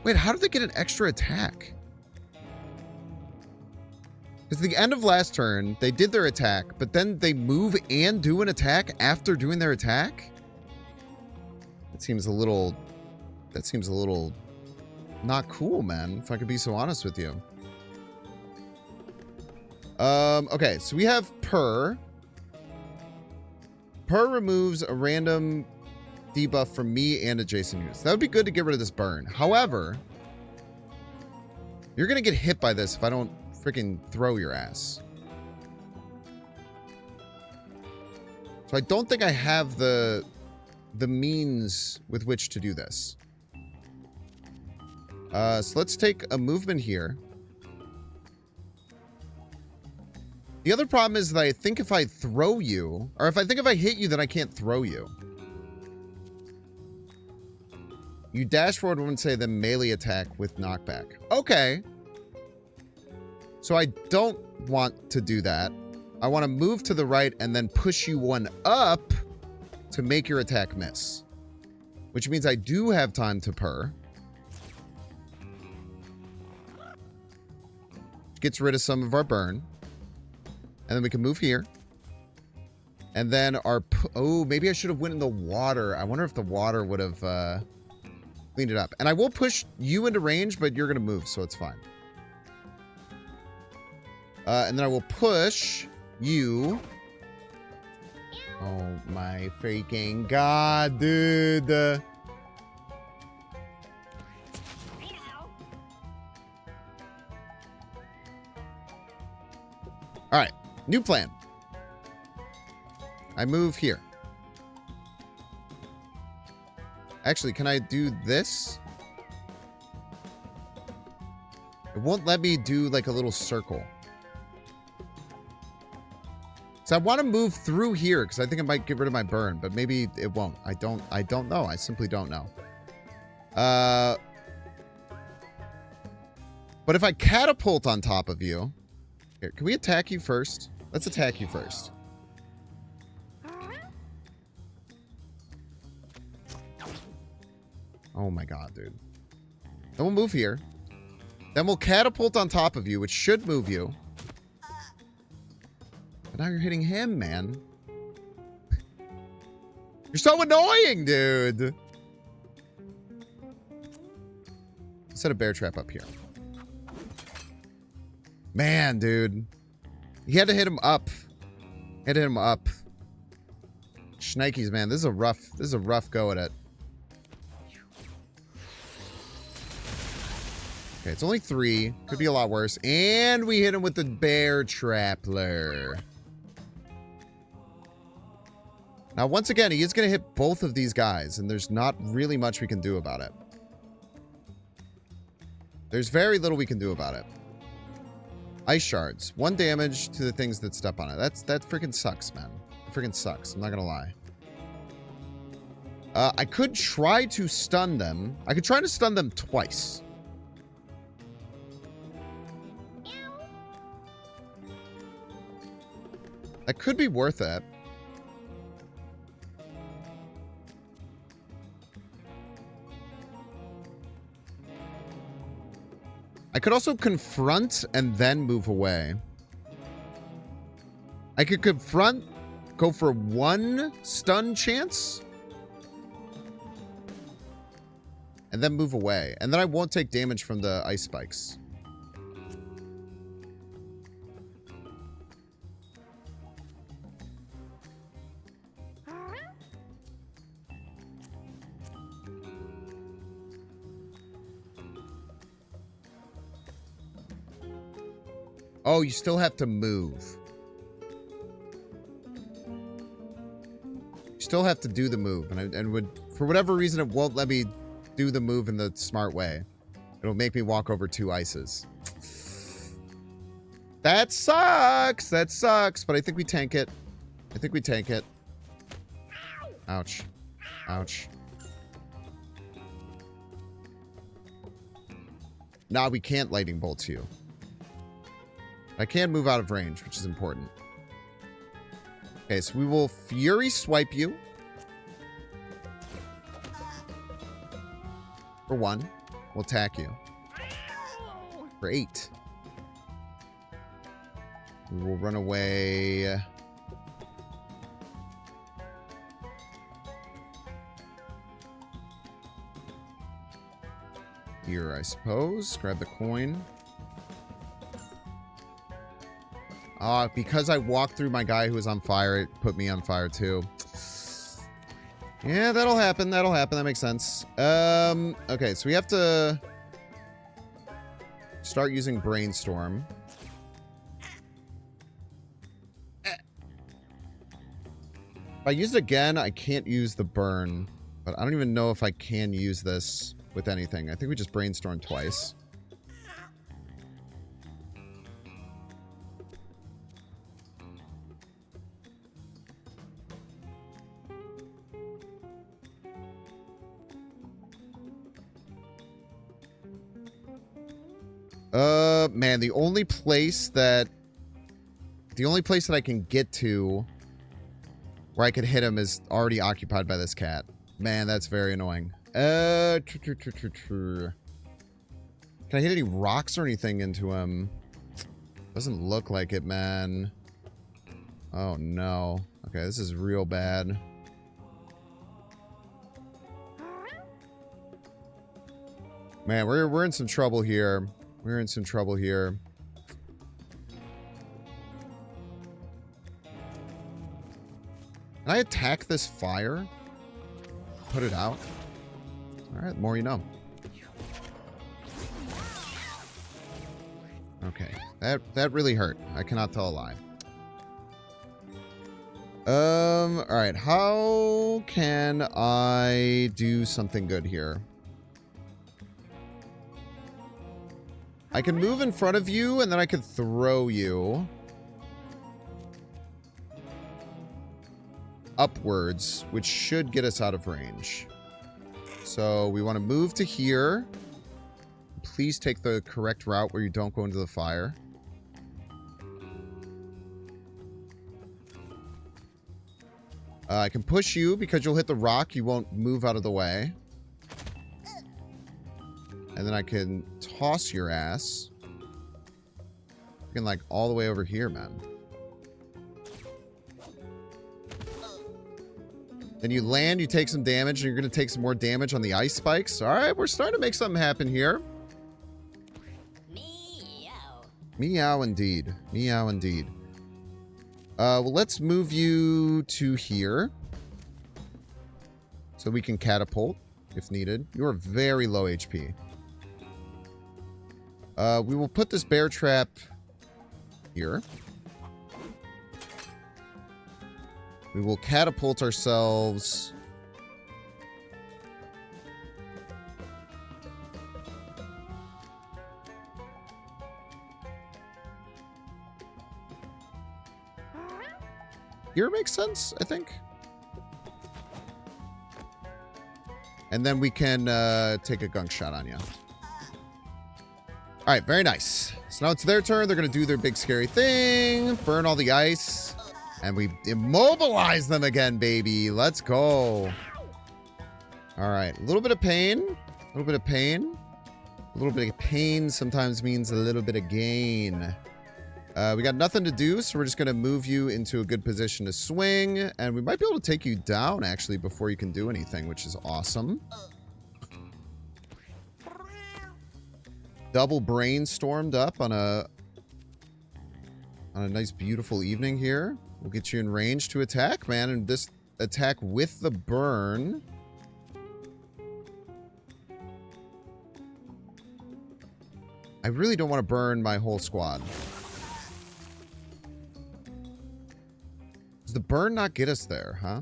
Wait, how did they get an extra attack? Because at the end of last turn, they did their attack, but then they move and do an attack after doing their attack? That seems a little not cool, man, if I could be so honest with you. Okay, so we have Purr. Purr removes a random debuff from me and adjacent units. That would be good to get rid of this burn. However, you're going to get hit by this if I don't freaking throw your ass. So I don't think I have the means with which to do this. So let's take a movement here. The other problem is that I think if I throw you, or if I hit you, then I can't throw you. You dash forward when say the melee attack with knockback. Okay. So I don't want to do that. I want to move to the right and then push you one up to make your attack miss. Which means I do have time to purr. Gets rid of some of our burn. And then we can move here. And then our... Oh, maybe I should have went in the water. I wonder if the water would have cleaned it up. And I will push you into range, but you're going to move, so it's fine. And then I will push you. Oh my freaking god, dude. Alright, new plan. I move here. Actually, can I do this? It won't let me do like a little circle. So I want to move through here because I think it might get rid of my burn, but maybe it won't. I don't know. I simply don't know. But if I catapult on top of you, here, can we attack you first? Let's attack you first. Oh my god, dude. Then we'll move here. Then we'll catapult on top of you, which should move you. But now you're hitting him, man. You're so annoying, dude. Set a bear trap up here. Man, dude. He had to hit him up. Had to hit him up. Shnikes, man. This is a rough go at it. Okay, it's only 3. Could be a lot worse. And we hit him with the bear trappler. Now, once again, he is going to hit both of these guys, and there's not really much we can do about it. There's very little we can do about it. Ice shards. 1 damage to the things that step on it. That freaking sucks, man. It freaking sucks. I'm not going to lie. I could try to stun them. I could try to stun them twice. That could be worth it. I could also confront and then move away. I could confront, go for 1 stun chance, and then move away. And then I won't take damage from the ice spikes. Oh, you still have to move. You still have to do the move. And would, for whatever reason, it won't let me do the move in the smart way. It'll make me walk over 2 ices. That sucks. That sucks. But I think we tank it. I think we tank it. Ouch. Ouch. Nah, we can't lightning bolt you. I can move out of range, which is important. Okay, so we will Fury Swipe you. For 1. We'll attack you. For 8. We will run away. Here, I suppose. Grab the coin. Because I walked through my guy who was on fire, it put me on fire too. Yeah, that'll happen. That'll happen. That makes sense. Okay, so we have to start using Brainstorm. I use it again, I can't use the burn. But I don't even know if I can use this with anything. I think we just brainstormed twice. Man, the only place that I can get to where I could hit him is already occupied by this cat. Man, that's very annoying. Can I hit any rocks or anything into him? Doesn't look like it, man. Oh, no. Okay, this is real bad. Man, we're in some trouble here. We're in some trouble here. Can I attack this fire? Put it out? Alright, the more you know. Okay. That really hurt. I cannot tell a lie. Alright. How can I do something good here? I can move in front of you, and then I can throw you upwards, which should get us out of range. So we want to move to here. Please take the correct route where you don't go into the fire. I can push you because you'll hit the rock. You won't move out of the way. And then I can toss your ass. Freaking like all the way over here, man. Then you land, you take some damage, and you're going to take some more damage on the ice spikes. All right, we're starting to make something happen here. Meow. Meow indeed. Meow indeed. Well, let's move you to here. So we can catapult if needed. You're very low HP. We will put this bear trap here. We will catapult ourselves. Here makes sense, I think. And then we can take a gunk shot on you. All right, very nice. So now it's their turn. They're going to do their big scary thing. Burn all the ice. And we immobilize them again, baby. Let's go. All right. A little bit of pain. A little bit of pain. A little bit of pain sometimes means a little bit of gain. We got nothing to do, so we're just going to move you into a good position to swing. And we might be able to take you down, actually, before you can do anything, which is awesome. Double brainstormed up on a nice, beautiful evening here. We'll get you in range to attack, man. And this attack with the burn. I really don't want to burn my whole squad. Does the burn not get us there, huh?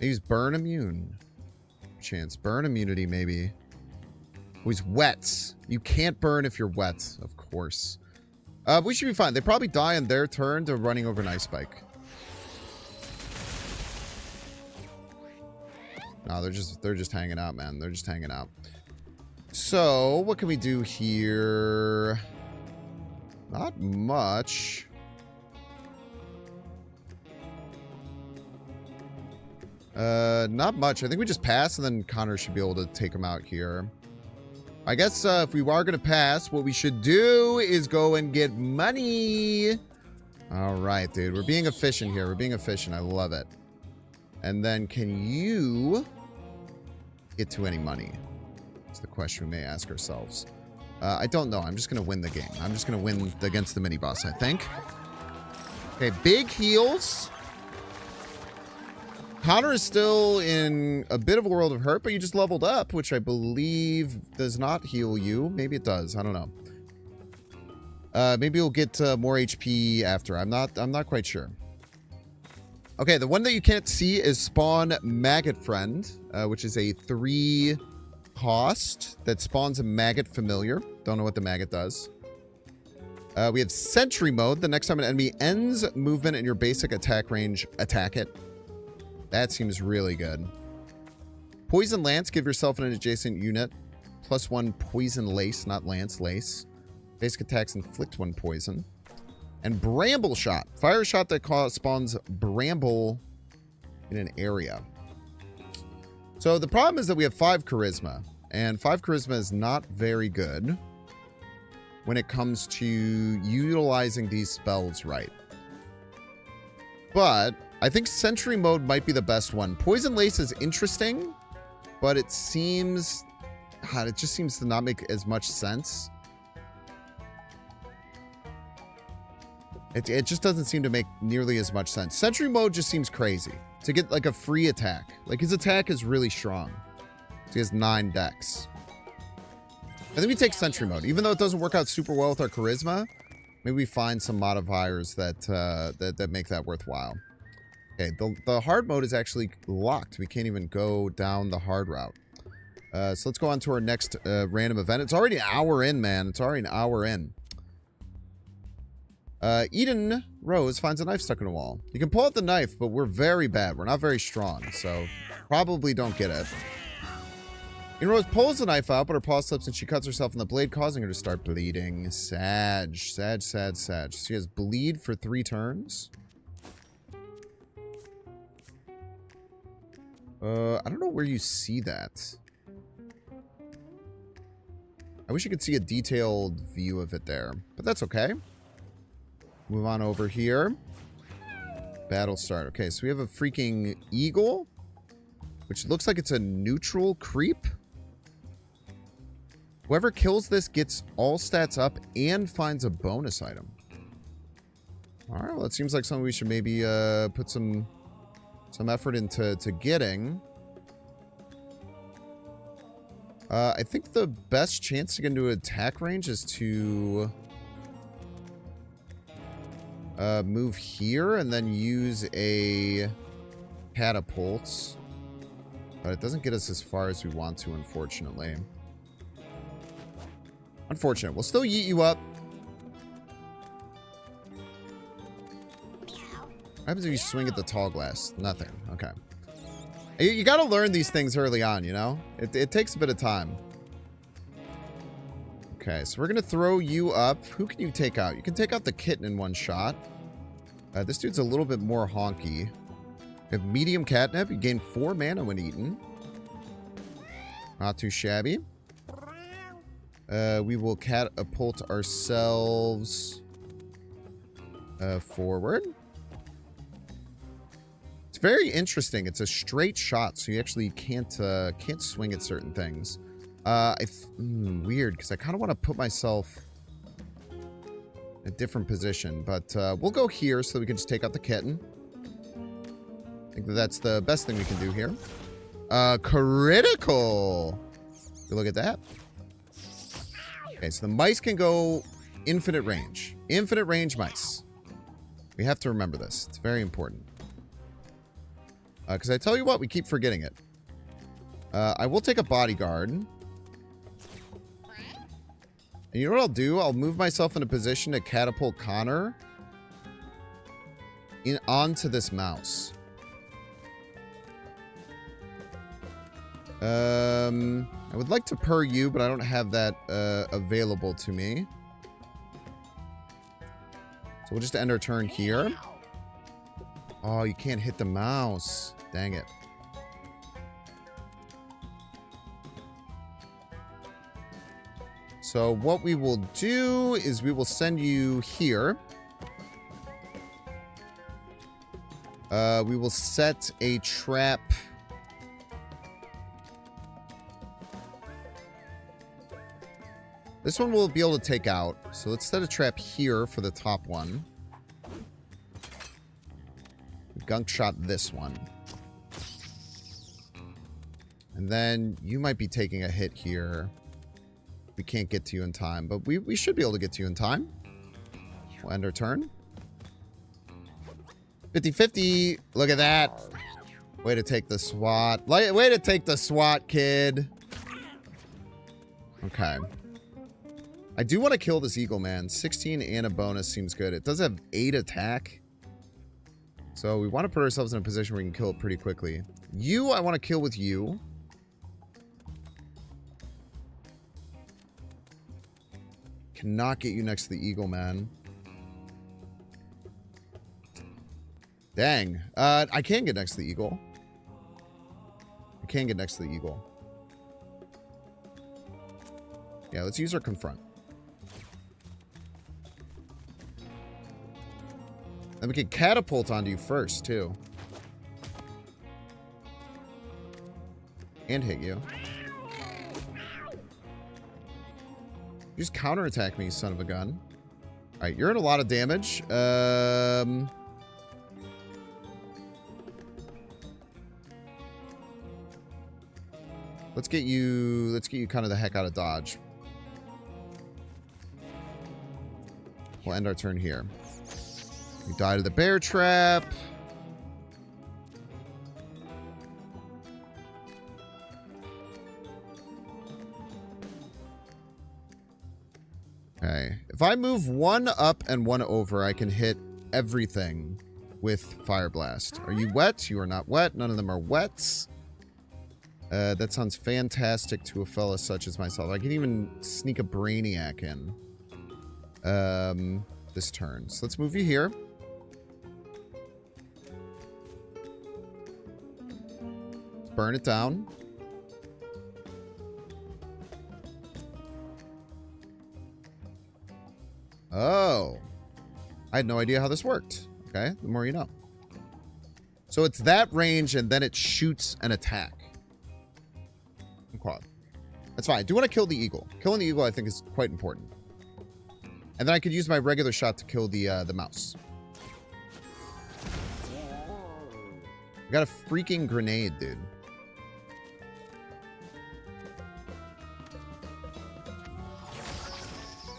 Use burn immune. Chance. Burn immunity, maybe. Oh, he's wet. You can't burn if you're wet, of course. We should be fine. They probably die on their turn to running over an ice spike. No, they're just hanging out, man. They're just hanging out. So, what can we do here? Not much. Not much. I think we just pass, and then Connor should be able to take him out here. I guess if we are going to pass, what we should do is go and get money. All right, dude. We're being efficient here. We're being efficient. I love it. And then can you get to any money? That's the question we may ask ourselves. I don't know. I'm just going to win the game. I'm just going to win against the mini-boss, I think. Okay, big heals. Connor is still in a bit of a world of hurt, but you just leveled up, which I believe does not heal you. Maybe it does. I don't know. Maybe we'll get more HP after. I'm not quite sure. Okay, the one that you can't see is Spawn Maggot Friend, which is a 3 cost that spawns a maggot familiar. Don't know what the maggot does. We have Sentry Mode. The next time an enemy ends movement in your basic attack range, attack it. That seems really good. Poison Lance. Give yourself an adjacent unit. +1 Poison Lace, not Lance, Lace. Basic attacks inflict 1 poison. And Bramble Shot. Fire a shot that spawns Bramble in an area. So the problem is that we have 5 Charisma. And 5 Charisma is not very good when it comes to utilizing these spells right. But I think Sentry Mode might be the best one. Poison Lace is interesting, but it seems... God, it just seems to not make as much sense. It just doesn't seem to make nearly as much sense. Sentry Mode just seems crazy. To get like a free attack. Like his attack is really strong. So he has 9 dex. And then we take Sentry Mode. Even though it doesn't work out super well with our Charisma, maybe we find some modifiers that that make that worthwhile. Okay, the hard mode is actually locked. We can't even go down the hard route. So let's go on to our next random event. It's already an hour in, man. It's already an hour in. Eden Rose finds a knife stuck in a wall. You can pull out the knife, but we're very bad. We're not very strong, so probably don't get it. Eden Rose pulls the knife out, but her paw slips and she cuts herself in the blade, causing her to start bleeding. Sad. She has bleed for 3 turns. I don't know where you see that. I wish you could see a detailed view of it there, but that's okay. Move on over here. Battle start. Okay, so we have a freaking eagle, which looks like it's a neutral creep. Whoever kills this gets all stats up and finds a bonus item. Alright, well, it seems like something we should maybe put some effort into getting. I think the best chance to get into attack range is to move here and then use a catapult. But it doesn't get us as far as we want to, unfortunately. Unfortunate. We'll still yeet you up. What happens if you swing at the tall glass? Nothing. Okay. You got to learn these things early on, you know? It takes a bit of time. Okay, so we're going to throw you up. Who can you take out? You can take out the kitten in one shot. This dude's a little bit more honky. We have medium catnip. You gain 4 mana when eaten. Not too shabby. We will catapult ourselves forward. It's very interesting. It's a straight shot, so you actually can't swing at certain things. Weird, because I kind of want to put myself in a different position, but we'll go here so we can just take out the kitten. I think that's the best thing we can do here. Critical. Look at that. Okay, so the mice can go infinite range. Infinite range mice. We have to remember this. It's very important. Because I tell you what, we keep forgetting it. I will take a bodyguard. And you know what I'll do? I'll move myself in a position to catapult Connor onto this mouse. I would like to purr you, but I don't have that available to me. So we'll just end our turn here. Oh, you can't hit the mouse. Dang it. So what we will do is we will send you here. We will set a trap. This one we'll be able to take out. So let's set a trap here for the top one. Gunk shot this one. And then you might be taking a hit here. We can't get to you in time, but we should be able to get to you in time. We'll end our turn. 50-50. Look at that. Way to take the SWAT. Way to take the SWAT, kid. Okay. I do want to kill this eagle, man. 16 and a bonus seems good. It does have 8 attack. So we want to put ourselves in a position where we can kill it pretty quickly. You, I want to kill with you. Cannot get you next to the eagle, man. Dang. I can get next to the eagle. I can get next to the eagle. Yeah, let's use our confront. And we can catapult onto you first, too. And hit you. You just counterattack me, son of a gun. Alright, you're in a lot of damage. Let's get you kind of the heck out of dodge. We'll end our turn here. We die to the bear trap. Okay. If I move 1 up and 1 over, I can hit everything with Fire Blast. Are you wet? You are not wet. None of them are wets. That sounds fantastic to a fella such as myself. I can even sneak a Brainiac in. This turn. So let's move you here. Let's burn it down. Oh. I had no idea how this worked. Okay, the more you know. So it's that range, and then it shoots an attack. Quad. That's fine. I do want to kill the eagle. Killing the eagle, I think, is quite important. And then I could use my regular shot to kill the mouse. I got a freaking grenade, dude.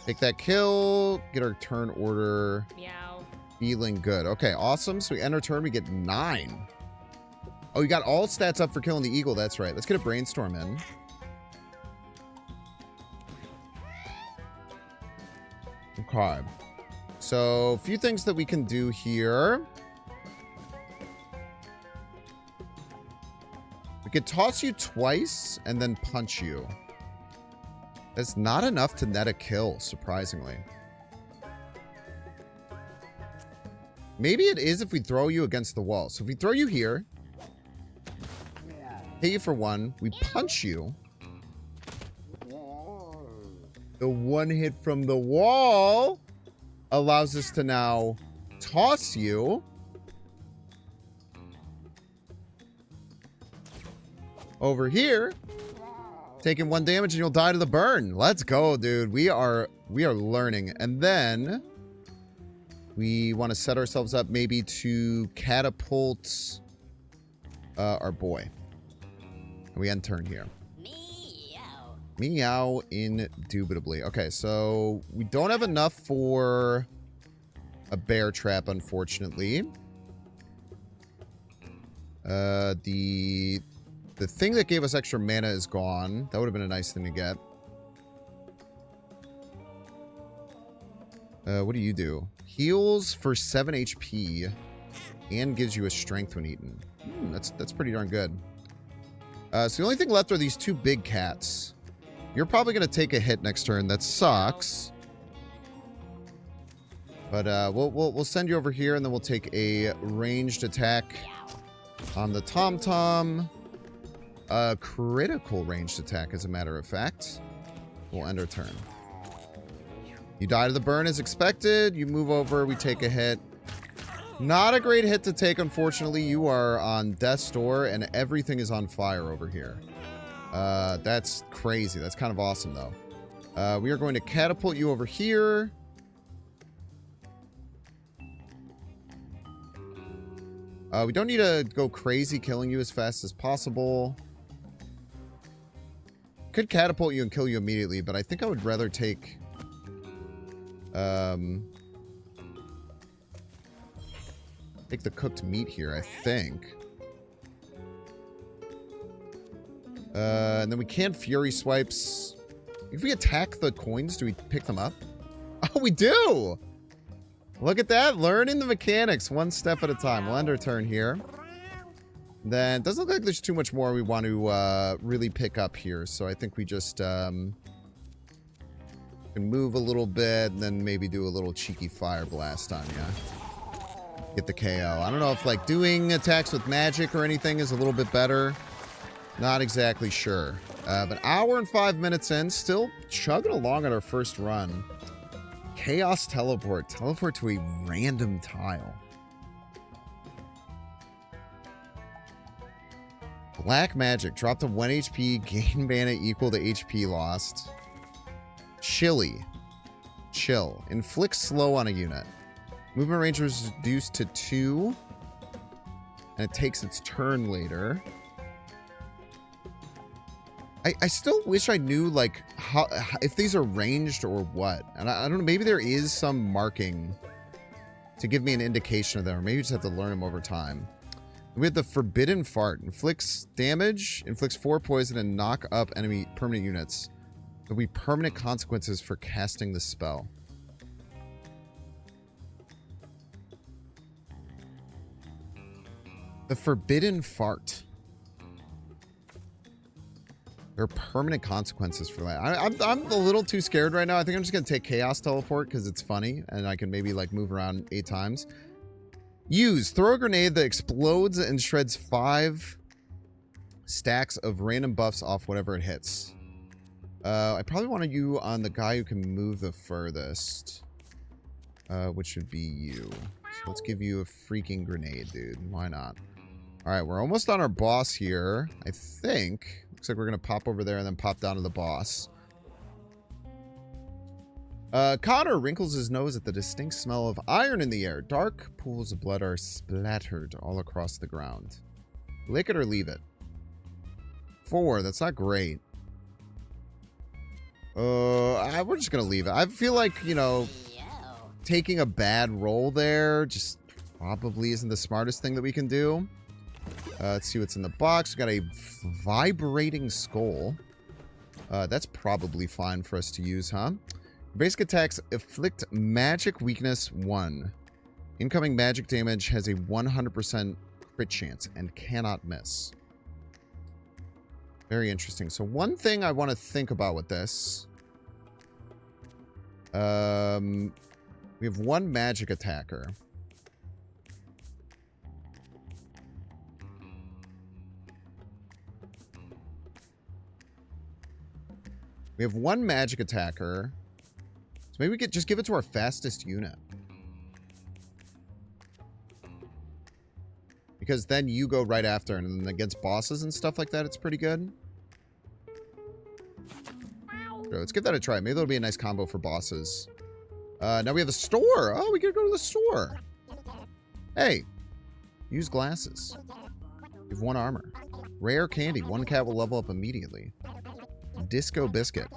Take that kill. Get our turn order. Meow. Feeling good. Okay, awesome. So we end our turn. We get 9. Oh, you got all stats up for killing the eagle. That's right. Let's get a brainstorm in. Okay. So, a few things that we can do here. We could toss you twice and then punch you. That's not enough to net a kill, surprisingly. Maybe it is if we throw you against the wall. So if we throw you here, hit you for 1, we punch you. The 1 hit from the wall allows us to now toss you. Over here, taking 1 damage and you'll die to the burn. Let's go, dude. We are learning. And then we want to set ourselves up maybe to catapult our boy. And we end turn here. Meow, indubitably. Okay, so we don't have enough for a bear trap, unfortunately. The thing that gave us extra mana is gone. That would have been a nice thing to get. What do you do? Heals for 7 HP and gives you a strength when eaten. That's pretty darn good. So the only thing left are these 2 big cats. You're probably going to take a hit next turn. That sucks. But we'll send you over here, and then we'll take a ranged attack on the Tom-Tom. A critical ranged attack, as a matter of fact. We'll end our turn. You die to the burn as expected. You move over. We take a hit. Not a great hit to take, unfortunately. You are on death's door, and everything is on fire over here. That's crazy. That's kind of awesome, though. We are going to catapult you over here. We don't need to go crazy killing you as fast as possible. Could catapult you and kill you immediately, but I think I would rather take... Take the cooked meat here, I think. And then we can't fury swipes. If we attack the coins, do we pick them up? Oh, we do! Look at that. Learning the mechanics one step at a time. We'll end our turn here. Then, doesn't look like there's too much more we want to really pick up here. So I think we just can move a little bit and then maybe do a little cheeky fire blast on you. Get the KO. I don't know if like doing attacks with magic or anything is a little bit better. Not exactly sure. But hour and 5 minutes in, still chugging along at our first run. Chaos teleport. Teleport to a random tile. Black magic. Drop to 1 HP. Gain mana equal to HP lost. Chilly. Chill. Inflict slow on a unit. Movement range is reduced to 2. And it takes its turn later. I still wish I knew, like, how if these are ranged or what. And I don't know, maybe there is some marking to give me an indication of them. Or maybe you just have to learn them over time. We have the Forbidden Fart. Inflicts damage, inflicts 4 poison, and knock up enemy permanent units. There'll be permanent consequences for casting the spell. The Forbidden Fart. There are permanent consequences for that. I'm a little too scared right now. I think I'm just going to take Chaos Teleport because it's funny. And I can maybe like move around 8 times. Use. Throw a grenade that explodes and shreds 5 stacks of random buffs off whatever it hits. I probably want to use on the guy who can move the furthest. Which would be you. So let's give you a freaking grenade, dude. Why not? Alright, we're almost on our boss here. I think. Looks like we're going to pop over there and then pop down to the boss. Connor wrinkles his nose at the distinct smell of iron in the air. Dark pools of blood are splattered all across the ground. Lick it or leave it. 4, that's not great. We're just going to leave it. I feel like, you know, taking a bad roll there just probably isn't the smartest thing that we can do. Let's see what's in the box. We got a vibrating skull. That's probably fine for us to use, huh? Basic attacks inflict magic weakness 1. Incoming magic damage has a 100% crit chance and cannot miss. Very interesting. So one thing I want to think about with this. We have 1 magic attacker. We have 1 magic attacker. So maybe we could just give it to our fastest unit. Because then you go right after, and then against bosses and stuff like that, it's pretty good. So let's give that a try. Maybe that'll be a nice combo for bosses. Now we have the store. Oh, we gotta go to the store. Hey. Use glasses. You have 1 armor. Rare candy. 1 cat will level up immediately. Disco Biscuit.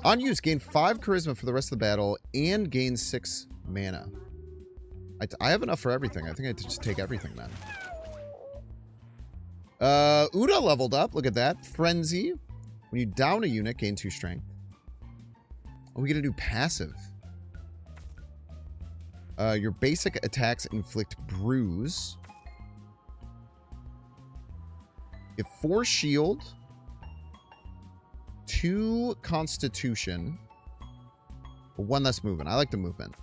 On use, gain 5 charisma for the rest of the battle and gain 6 mana. I have enough for everything. I think I just take everything then. Uda leveled up. Look at that. Frenzy. When you down a unit, gain 2 strength. Oh, we get a new passive. Your basic attacks inflict bruise. You have 4 shield. 2 constitution. 1 less movement. I like the movement.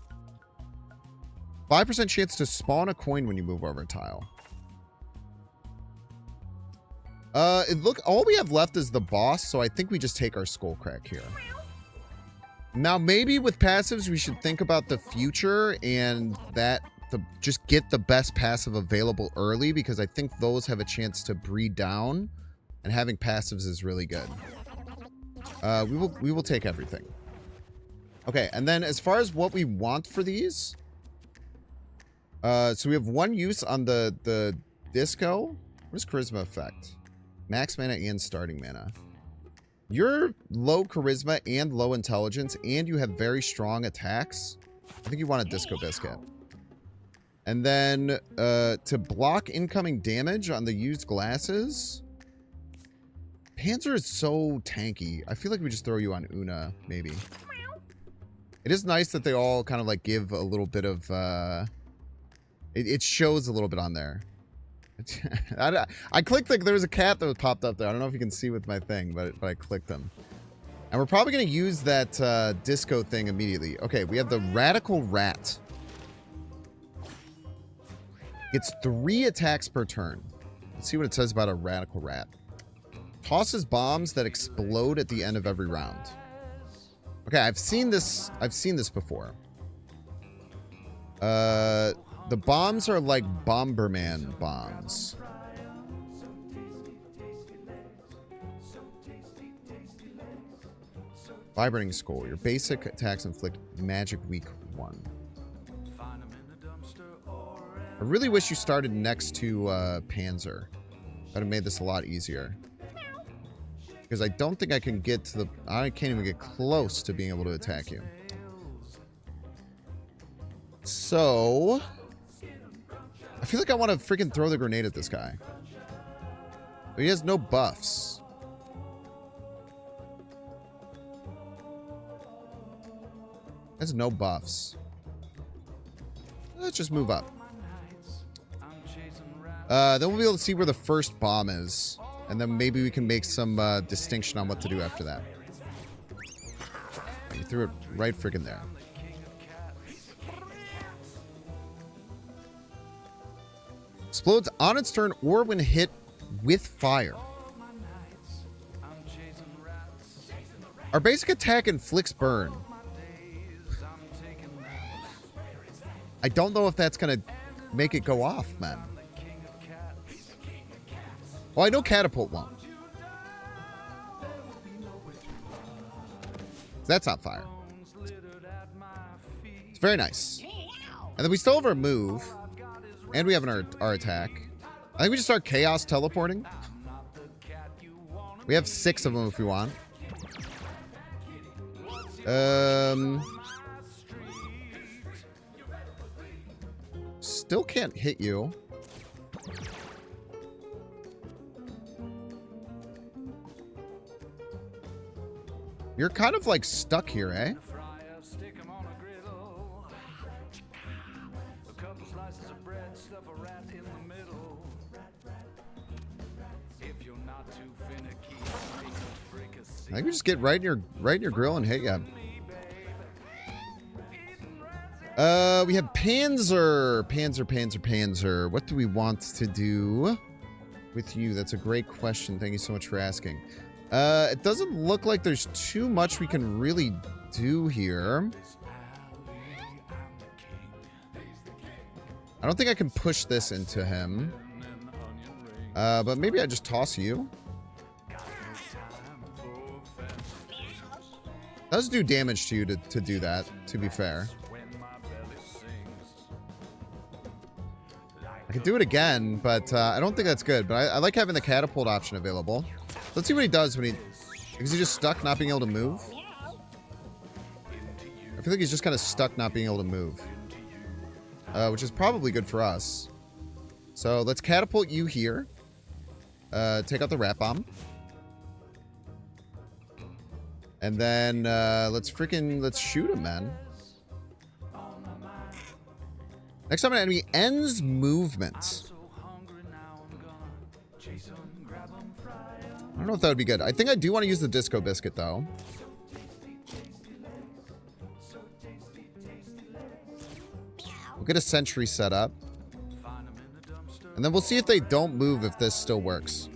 5% chance to spawn a coin when you move over a tile. Look, all we have left is the boss, so I think we just take our skull crack here. Now, maybe with passives, we should think about the future and just get the best passive available early, because I think those have a chance to breed down, and having passives is really good. We will take everything. Okay, and then as far as what we want for these, so we have 1 use on the disco. Where's charisma effect? Max mana and starting mana. You're low charisma and low intelligence, and you have very strong attacks. I think you want a disco biscuit. And then to block incoming damage on the used glasses. Panzer is so tanky. I feel like we just throw you on Una, maybe. It is nice that they all kind of like give a little bit of... It shows a little bit on there. I clicked there was a cat that was popped up there. I don't know if you can see with my thing, but I clicked them. And we're probably going to use that disco thing immediately. Okay, we have the Radical Rat. It's 3 attacks per turn. Let's see what it says about a Radical Rat. Tosses bombs that explode at the end of every round. Okay, I've seen this before. The bombs are like Bomberman bombs. Vibrating Skull. Your basic attacks inflict magic weak 1. I really wish you started next to Panzer. That would have made this a lot easier. Because I don't think I can get to the... I can't even get close to being able to attack you. So... I feel like I want to freaking throw the grenade at this guy. But he has no buffs. He has no buffs. Let's just move up. Then we'll be able to see where the first bomb is. And then maybe we can make some distinction on what to do after that. You threw it right freaking there. Explodes on its turn or when hit with fire. Our basic attack inflicts burn. I don't know if that's going to make it go off, man. Well, I know Catapult won't. That's not fire. It's very nice. And then we still have our move. And we have our attack. I think we just start Chaos Teleporting. We have 6 of them if we want. Still can't hit you. You're kind of like stuck here, eh? I think we just get right in your grill and hit you. We have Panzer. Panzer. What do we want to do with you? That's a great question. Thank you so much for asking. It doesn't look like there's too much we can really do here. I don't think I can push this into him. But maybe I just toss you. Does do damage to you to do that, to be fair. I could do it again, but I don't think that's good. But I like having the catapult option available. Let's see what he does when he... Is he just stuck not being able to move? I feel like he's just kind of stuck not being able to move. Which is probably good for us. So let's catapult you here. Take out the rat bomb. And then let's shoot him, man. Next time an enemy ends movement. I don't know if that would be good. I think I do want to use the Disco Biscuit, though. We'll get a sentry set up. And then we'll see if they don't move, if this still works.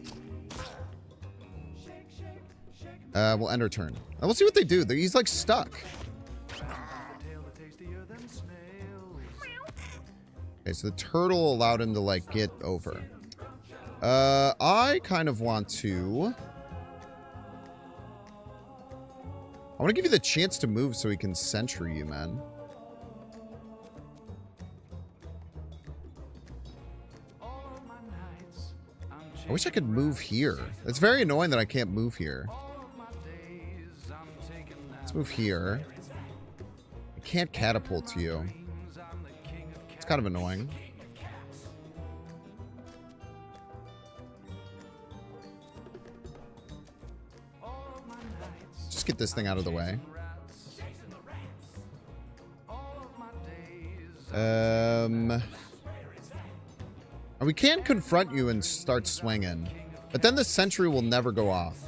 We'll end our turn. And we'll see what they do. He's like stuck. Okay, so the turtle allowed him to like get over. I kind of want to... I want to give you the chance to move so he can sentry you, man. I wish I could move here. It's very annoying that I can't move here. Let's move here. I can't catapult to you. Let's kind of annoying. Just get this thing out of the way. We can confront you and start swinging, but then the sentry will never go off.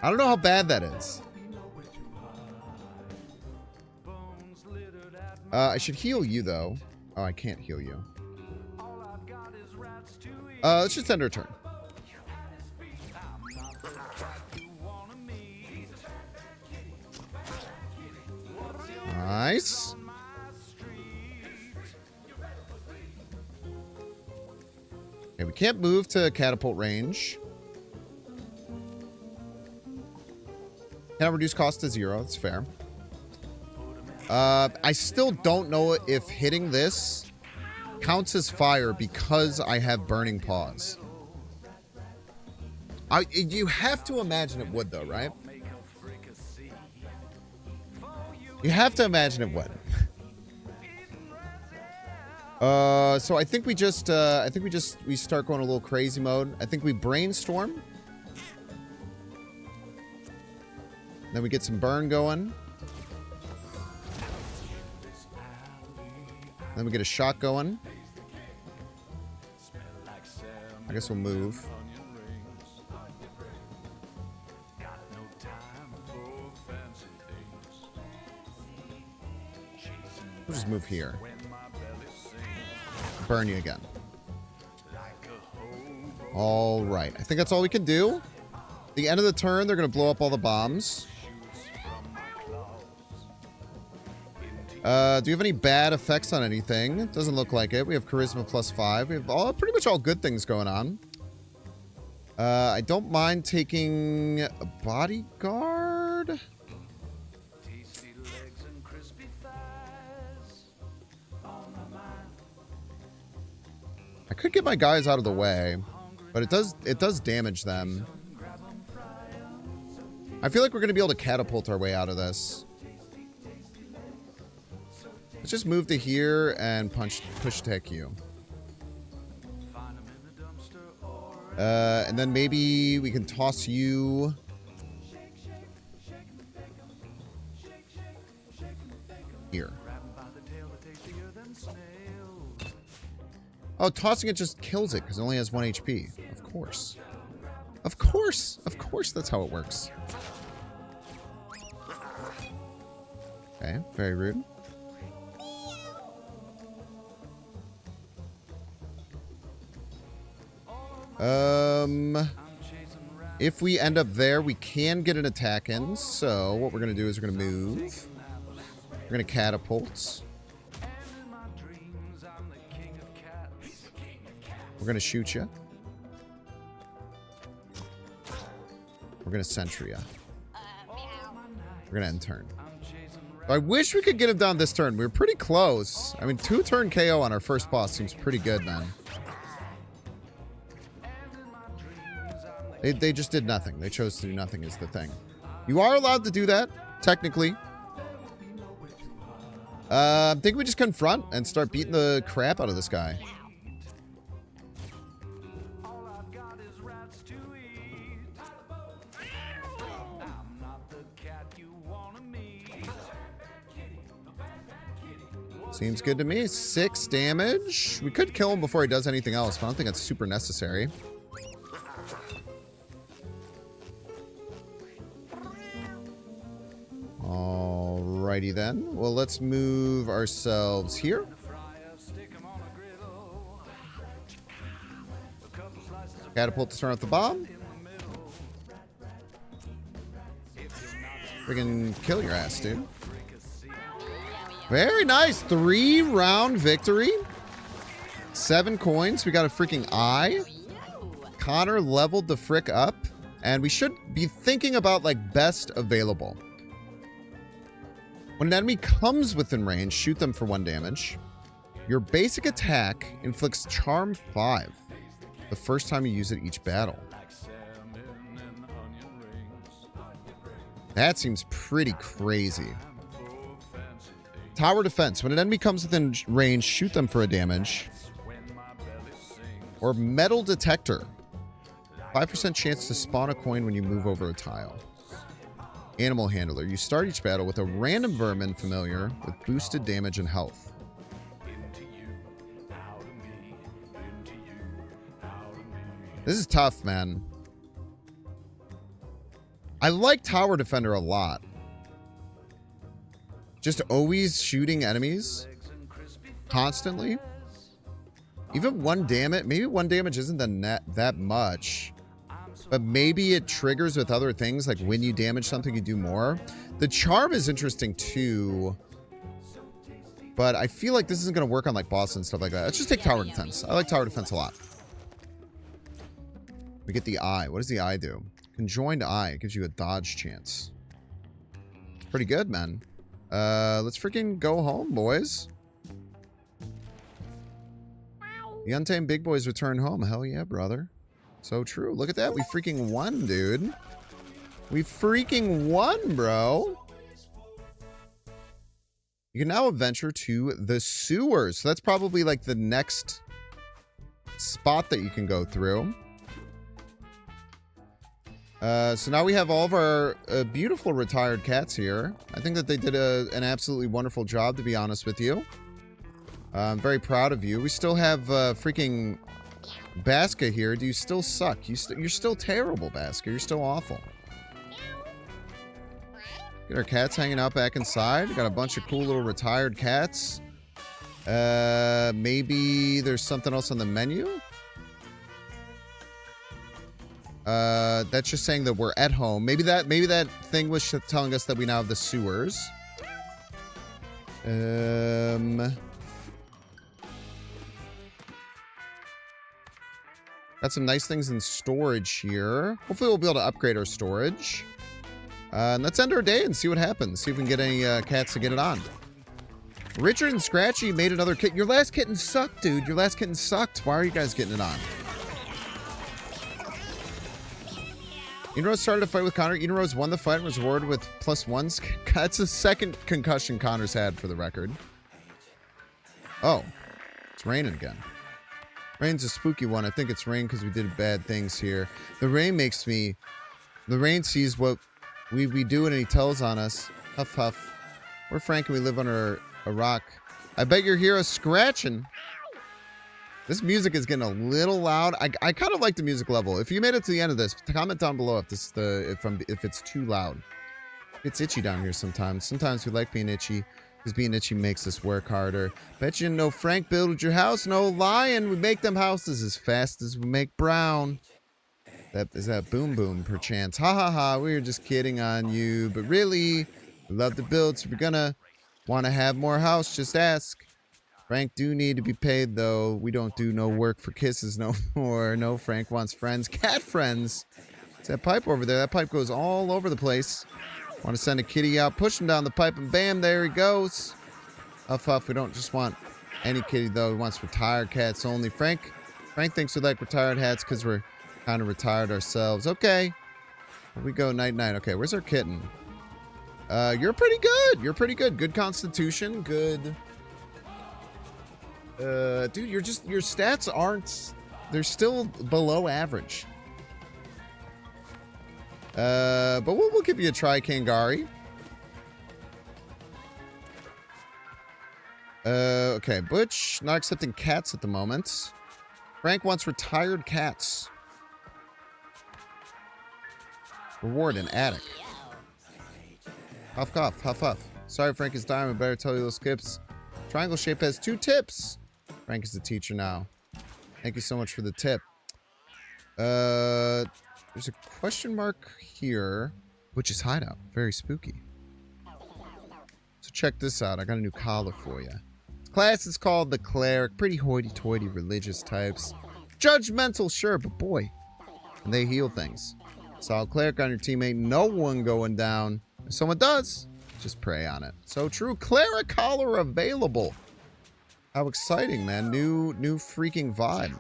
I don't know how bad that is. I should heal you, though. Oh, I can't heal you. Let's just end our turn. Nice. Okay, we can't move to catapult range. Can reduce cost to 0. That's fair. I still don't know if hitting this counts as fire because I have burning paws. You have to imagine it would, though, right? You have to imagine it would. So I think we just we start going a little crazy mode. I think we brainstorm. Then we get some burn going. Then we get a shot going. I guess we'll move. We'll just move here. Burn you again. All right. I think that's all we can do. At the end of the turn, they're going to blow up all the bombs. Do you have any bad effects on anything? Doesn't look like it. We have charisma +5. We have pretty much all good things going on. I don't mind taking a bodyguard. I could get my guys out of the way, but it does damage them. I feel like we're going to be able to catapult our way out of this. Let's just move to here and push tech you. And then maybe we can toss you. Here. Oh, tossing it just kills it because it only has 1 HP. Of course. Of course. Of course that's how it works. Okay, very rude. If we end up there, we can get an attack in. So what we're going to do is we're going to move. We're going to catapult. We're going to shoot you. We're going to sentry you. We're going to end turn. I wish we could get him down this turn. We were pretty close. I mean, 2-turn KO on our first boss seems pretty good, man. They just did nothing. They chose to do nothing is the thing. You are allowed to do that, technically. I think we just confront and start beating the crap out of this guy. Seems good to me. 6 damage. We could kill him before he does anything else, but I don't think that's super necessary. Alrighty then. Well, let's move ourselves here. Catapult to start off the bomb. Freaking kill your ass, dude. Very nice. 3-round victory. 7 coins. We got a freaking eye. Connor leveled the frick up. And we should be thinking about, like, best available. When an enemy comes within range, shoot them for 1 damage. Your basic attack inflicts Charm 5 the first time you use it each battle. That seems pretty crazy. Tower defense. When an enemy comes within range, shoot them for a damage. Or metal detector. 5% chance to spawn a coin when you move over a tile. Animal handler. You start each battle with a random vermin familiar with boosted damage and health. This is tough, man. I like Tower Defender a lot. Just always shooting enemies. Constantly. Even one damage. Maybe one damage isn't that much. But maybe it triggers with other things. Like when you damage something, you do more. The charm is interesting too. But I feel like this isn't going to work on like boss and stuff like that. Let's just take Tower Defense. I like Tower Defense a lot. We get the eye. What does the eye do? Conjoined eye. It gives you a dodge chance. It's pretty good, man. Let's freaking go home, boys. The Untamed Big Boys return home. Hell yeah, brother. So true. Look at that. We freaking won, dude. We freaking won, bro. You can now adventure to the sewers. So that's probably like the next spot that you can go through. So now we have all of our beautiful retired cats here. I think that they did an absolutely wonderful job, to be honest with you. I'm very proud of you. We still have freaking Baska here. Do you still suck? You're still terrible, Baska. You're still awful. Get our cats hanging out back inside. We got a bunch of cool little retired cats. Maybe there's something else on the menu. That's just saying that we're at home. Maybe that thing was telling us that we now have the sewers. Got some nice things in storage here. Hopefully we'll be able to upgrade our storage. And let's end our day and see what happens. See if we can get any cats to get it on. Richard and Scratchy made another kitten. Your last kitten sucked, dude. Your last kitten sucked. Why are you guys getting it on? Enrose started a fight with Connor. Enrose won the fight and was rewarded with +1s. That's the second concussion Connor's had, for the record. Oh. It's raining again. Rain's a spooky one. I think it's rain because we did bad things here. The rain makes me... The rain sees what we do and he tells on us. Huff, huff. We're Frank and we live under a rock. I bet your hero's scratching. This music is getting a little loud. I kind of like the music level. If you made it to the end of this, comment down below if it's too loud. It's itchy down here sometimes. Sometimes we like being itchy because being itchy makes us work harder. Bet you didn't know Frank built your house. No lying. We make them houses as fast as we make brown. Is that boom boom perchance? Ha ha ha. We were just kidding on you. But really, we love to build. So if you're gonna want to have more house, just ask. Frank do need to be paid, though. We don't do no work for kisses no more. No, Frank wants friends. Cat friends. It's that pipe over there. That pipe goes all over the place. Want to send a kitty out, push him down the pipe, and bam, there he goes. Huff, huff. We don't just want any kitty, though. We want retired cats only. Frank thinks we like retired hats because we're kind of retired ourselves. Okay. Here we go, night-night. Okay, where's our kitten? You're pretty good. You're pretty good. Good constitution. Good... dude, your stats aren't, they're still below average. But we'll give you a try, Kangari. Okay, Butch, not accepting cats at the moment. Frank wants retired cats. Reward an attic. Huff, cough, huff, huff. Sorry, Frank is dying. I better tell you those skips. Triangle shape has 2 tips. Frank is the teacher now. Thank you so much for the tip. There's a question mark here. Witch's hideout. Very spooky. So check this out. I got a new collar for you. Class is called the Cleric. Pretty hoity-toity religious types. Judgmental, sure, but boy. And they heal things. Solid Cleric on your team. Ain't no one going down. If someone does, just pray on it. So true. Cleric collar available. How exciting, man. New freaking vibe.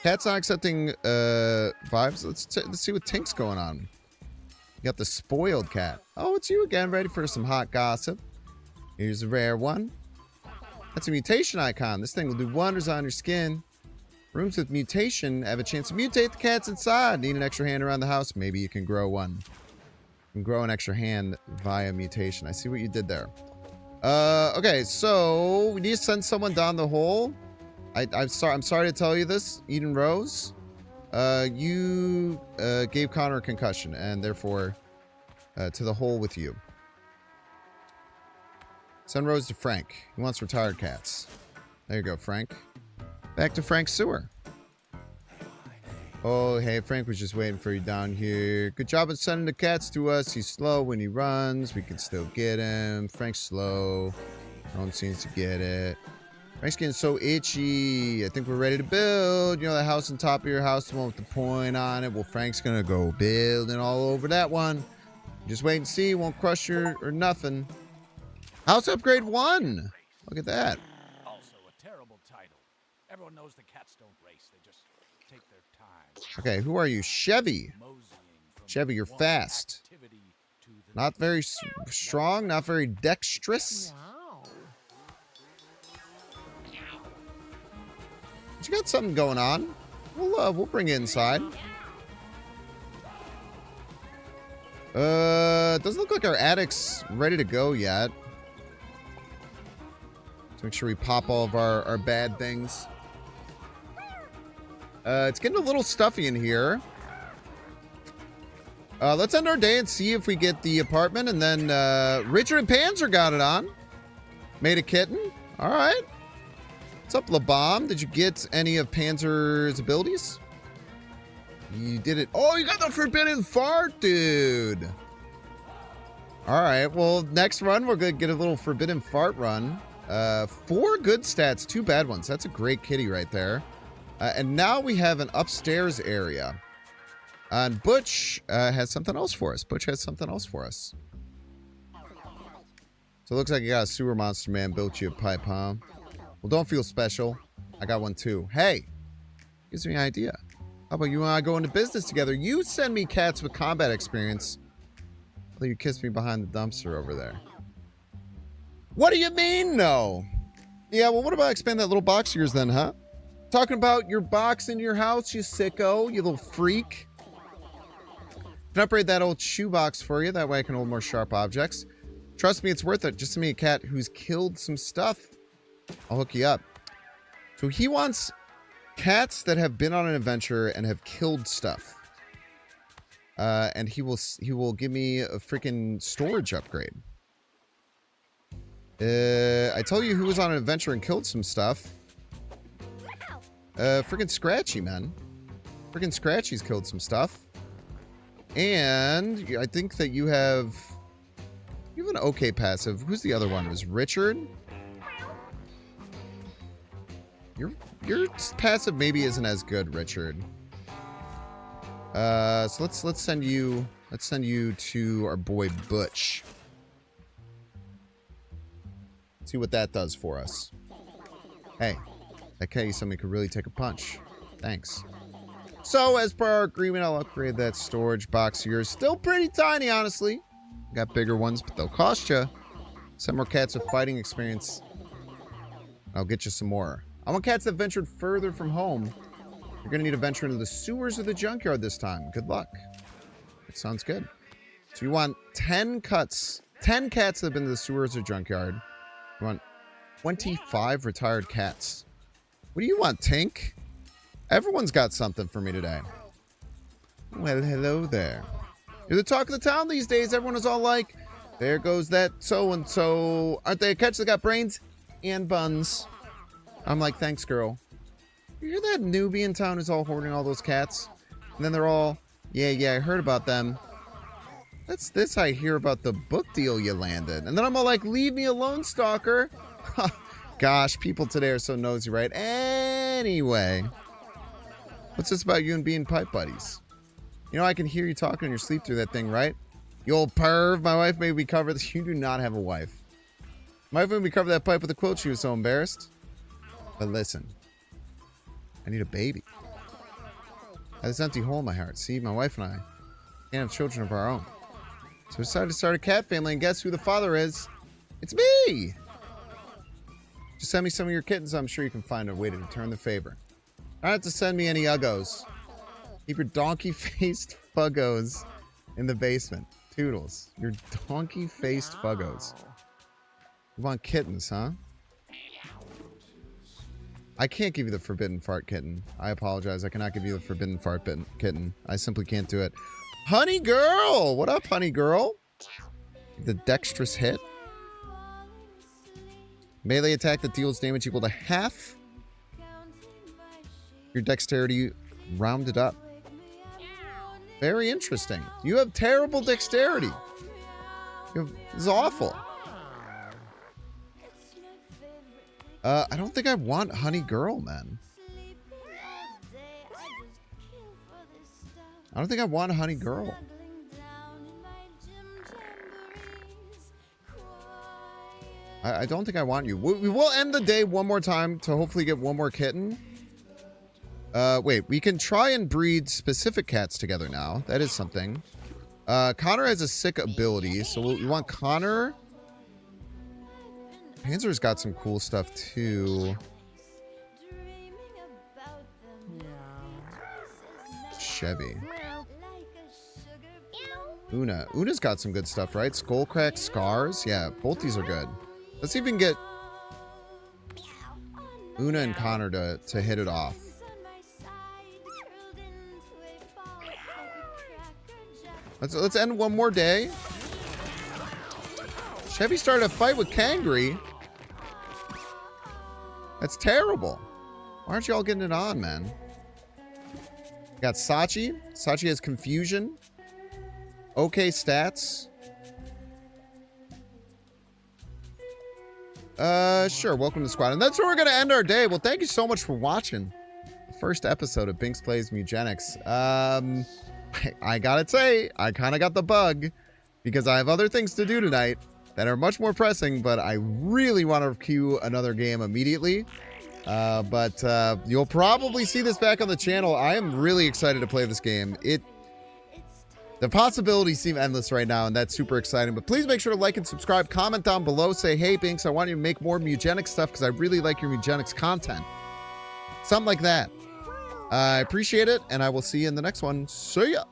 Cat's not accepting vibes. Let's see what Tink's going on. You got the spoiled cat. Oh, it's you again. Ready for some hot gossip. Here's a rare one. That's a mutation icon. This thing will do wonders on your skin. Rooms with mutation have a chance to mutate the cats inside. Need an extra hand around the house? Maybe you can grow one. You can grow an extra hand via mutation. I see what you did there. Okay, so we need to send someone down the hole. I'm sorry to tell you this, Eden Rose. You gave Connor a concussion, and therefore to the hole with you. Send Rose to Frank. He wants retired cats. There you go, Frank. Back to Frank's sewer. Oh, hey, Frank was just waiting for you down here. Good job at sending the cats to us. He's slow when he runs. We can still get him. Frank's slow. No one seems to get it. Frank's getting so itchy. I think we're ready to build. You know, the house on top of your house, the one with the point on it. Well, Frank's going to go building all over that one. Just wait and see. Won't crush you or nothing. House upgrade 1. Look at that. Also a terrible title. Everyone knows the cats don't race. They just take their time. Okay, who are you? Chevy. Chevy, you're fast. Not very strong, not very dexterous. But you got something going on. We'll bring you inside. Doesn't look like our attic's ready to go yet. Let's make sure we pop all of our bad things. It's getting a little stuffy in here. Let's end our day and see if we get the apartment. And then Richard and Panzer got it on. Made a kitten. All right. What's up, LaBomb? Did you get any of Panzer's abilities? You did it. Oh, you got the forbidden fart, dude. All right. Well, next run, we're going to get a little forbidden fart run. 4 good stats, 2 bad ones. That's a great kitty right there. And now we have an upstairs area. And Butch has something else for us. Butch has something else for us. So it looks like you got a sewer monster man built you a pipe, huh? Well, don't feel special. I got one too. Hey, gives me an idea. How about you and I go into business together? You send me cats with combat experience. Although you kissed me behind the dumpster over there. What do you mean, no? Yeah, well, what about expand that little box of yours then, huh? Talking about your box in your house, you sicko, you little freak. Can upgrade that old shoebox for you. That way I can hold more sharp objects. Trust me, it's worth it. Just send me a cat who's killed some stuff. I'll hook you up. So he wants cats that have been on an adventure and have killed stuff. And he will give me a freaking storage upgrade. I tell you who was on an adventure and killed some stuff. Freaking Scratchy, man. Freaking Scratchy's killed some stuff. And I think that you have an okay passive. Who's the other one? It was Richard? Your passive maybe isn't as good, Richard. So let's send you to our boy Butch. See what that does for us. Hey, that cat you somebody could really take a punch. Thanks. So as per our agreement, I'll upgrade that storage box of yours. Still pretty tiny, honestly. Got bigger ones, but they'll cost you. Send more cats with fighting experience. I'll get you some more. I want cats that ventured further from home. You're going to need to venture into the sewers or the junkyard this time. Good luck. That sounds good. So you want 10 cats that have been to the sewers or junkyard. You want 25 retired cats. What do you want, Tink? Everyone's got something for me today. Well, hello there. You're the talk of the town these days. Everyone is all like, there goes that so-and-so. Aren't they a catch that got brains and buns? I'm like, thanks, girl. You hear that newbie in town who's all hoarding all those cats? And then they're all, yeah, I heard about them. That's this I hear about the book deal you landed. And then I'm all like, leave me alone, stalker. Gosh, people today are so nosy, right? Anyway. What's this about you and being pipe buddies? You know, I can hear you talking in your sleep through that thing, right? You old perv. My wife made me cover this. You do not have a wife. My wife made me cover that pipe with a quilt. She was so embarrassed. But listen. I need a baby. I have this empty hole in my heart. See, my wife and I can't have children of our own. So we decided to start a cat family, and guess who the father is? It's me! Just send me some of your kittens. I'm sure you can find a way to return the favor. Don't have to send me any uggos. Keep your donkey-faced fuggos in the basement. Toodles. Your donkey-faced fuggos. You want kittens, huh? I can't give you the forbidden fart kitten. I apologize. I cannot give you the forbidden fart kitten. I simply can't do it. Honey girl! What up, honey girl? The dexterous hit. Melee attack that deals damage equal to half your dexterity rounded up. Very interesting. You have terrible dexterity. This is awful. I don't think I want honey girl, man. I don't think I want a honey girl. I don't think I want you. We will end the day one more time to hopefully get one more kitten. Wait, we can try and breed specific cats together now. That is something. Connor has a sick ability, so we want Connor. Panzer's got some cool stuff too. Chevy. Una's got some good stuff, right? Skullcrack, Scars. Yeah, both these are good. Let's see if we can get Una and Connor to hit it off. Let's end one more day. Chevy started a fight with Kangry. That's terrible. Why aren't you all getting it on, man? We got Sachi. Sachi has confusion. Okay stats. Sure. Welcome to the squad. And that's where we're going to end our day. Well, thank you so much for watching the first episode of Binks Plays Mewgenics. I gotta say, I kind of got the bug because I have other things to do tonight that are much more pressing, but I really want to queue another game immediately. But you'll probably see this back on the channel. I am really excited to play this game. The possibilities seem endless right now, and that's super exciting. But please make sure to like and subscribe. Comment down below. Say, hey, Binks, I want you to make more Mewgenics stuff because I really like your Mewgenics content. Something like that. I appreciate it, and I will see you in the next one. See ya!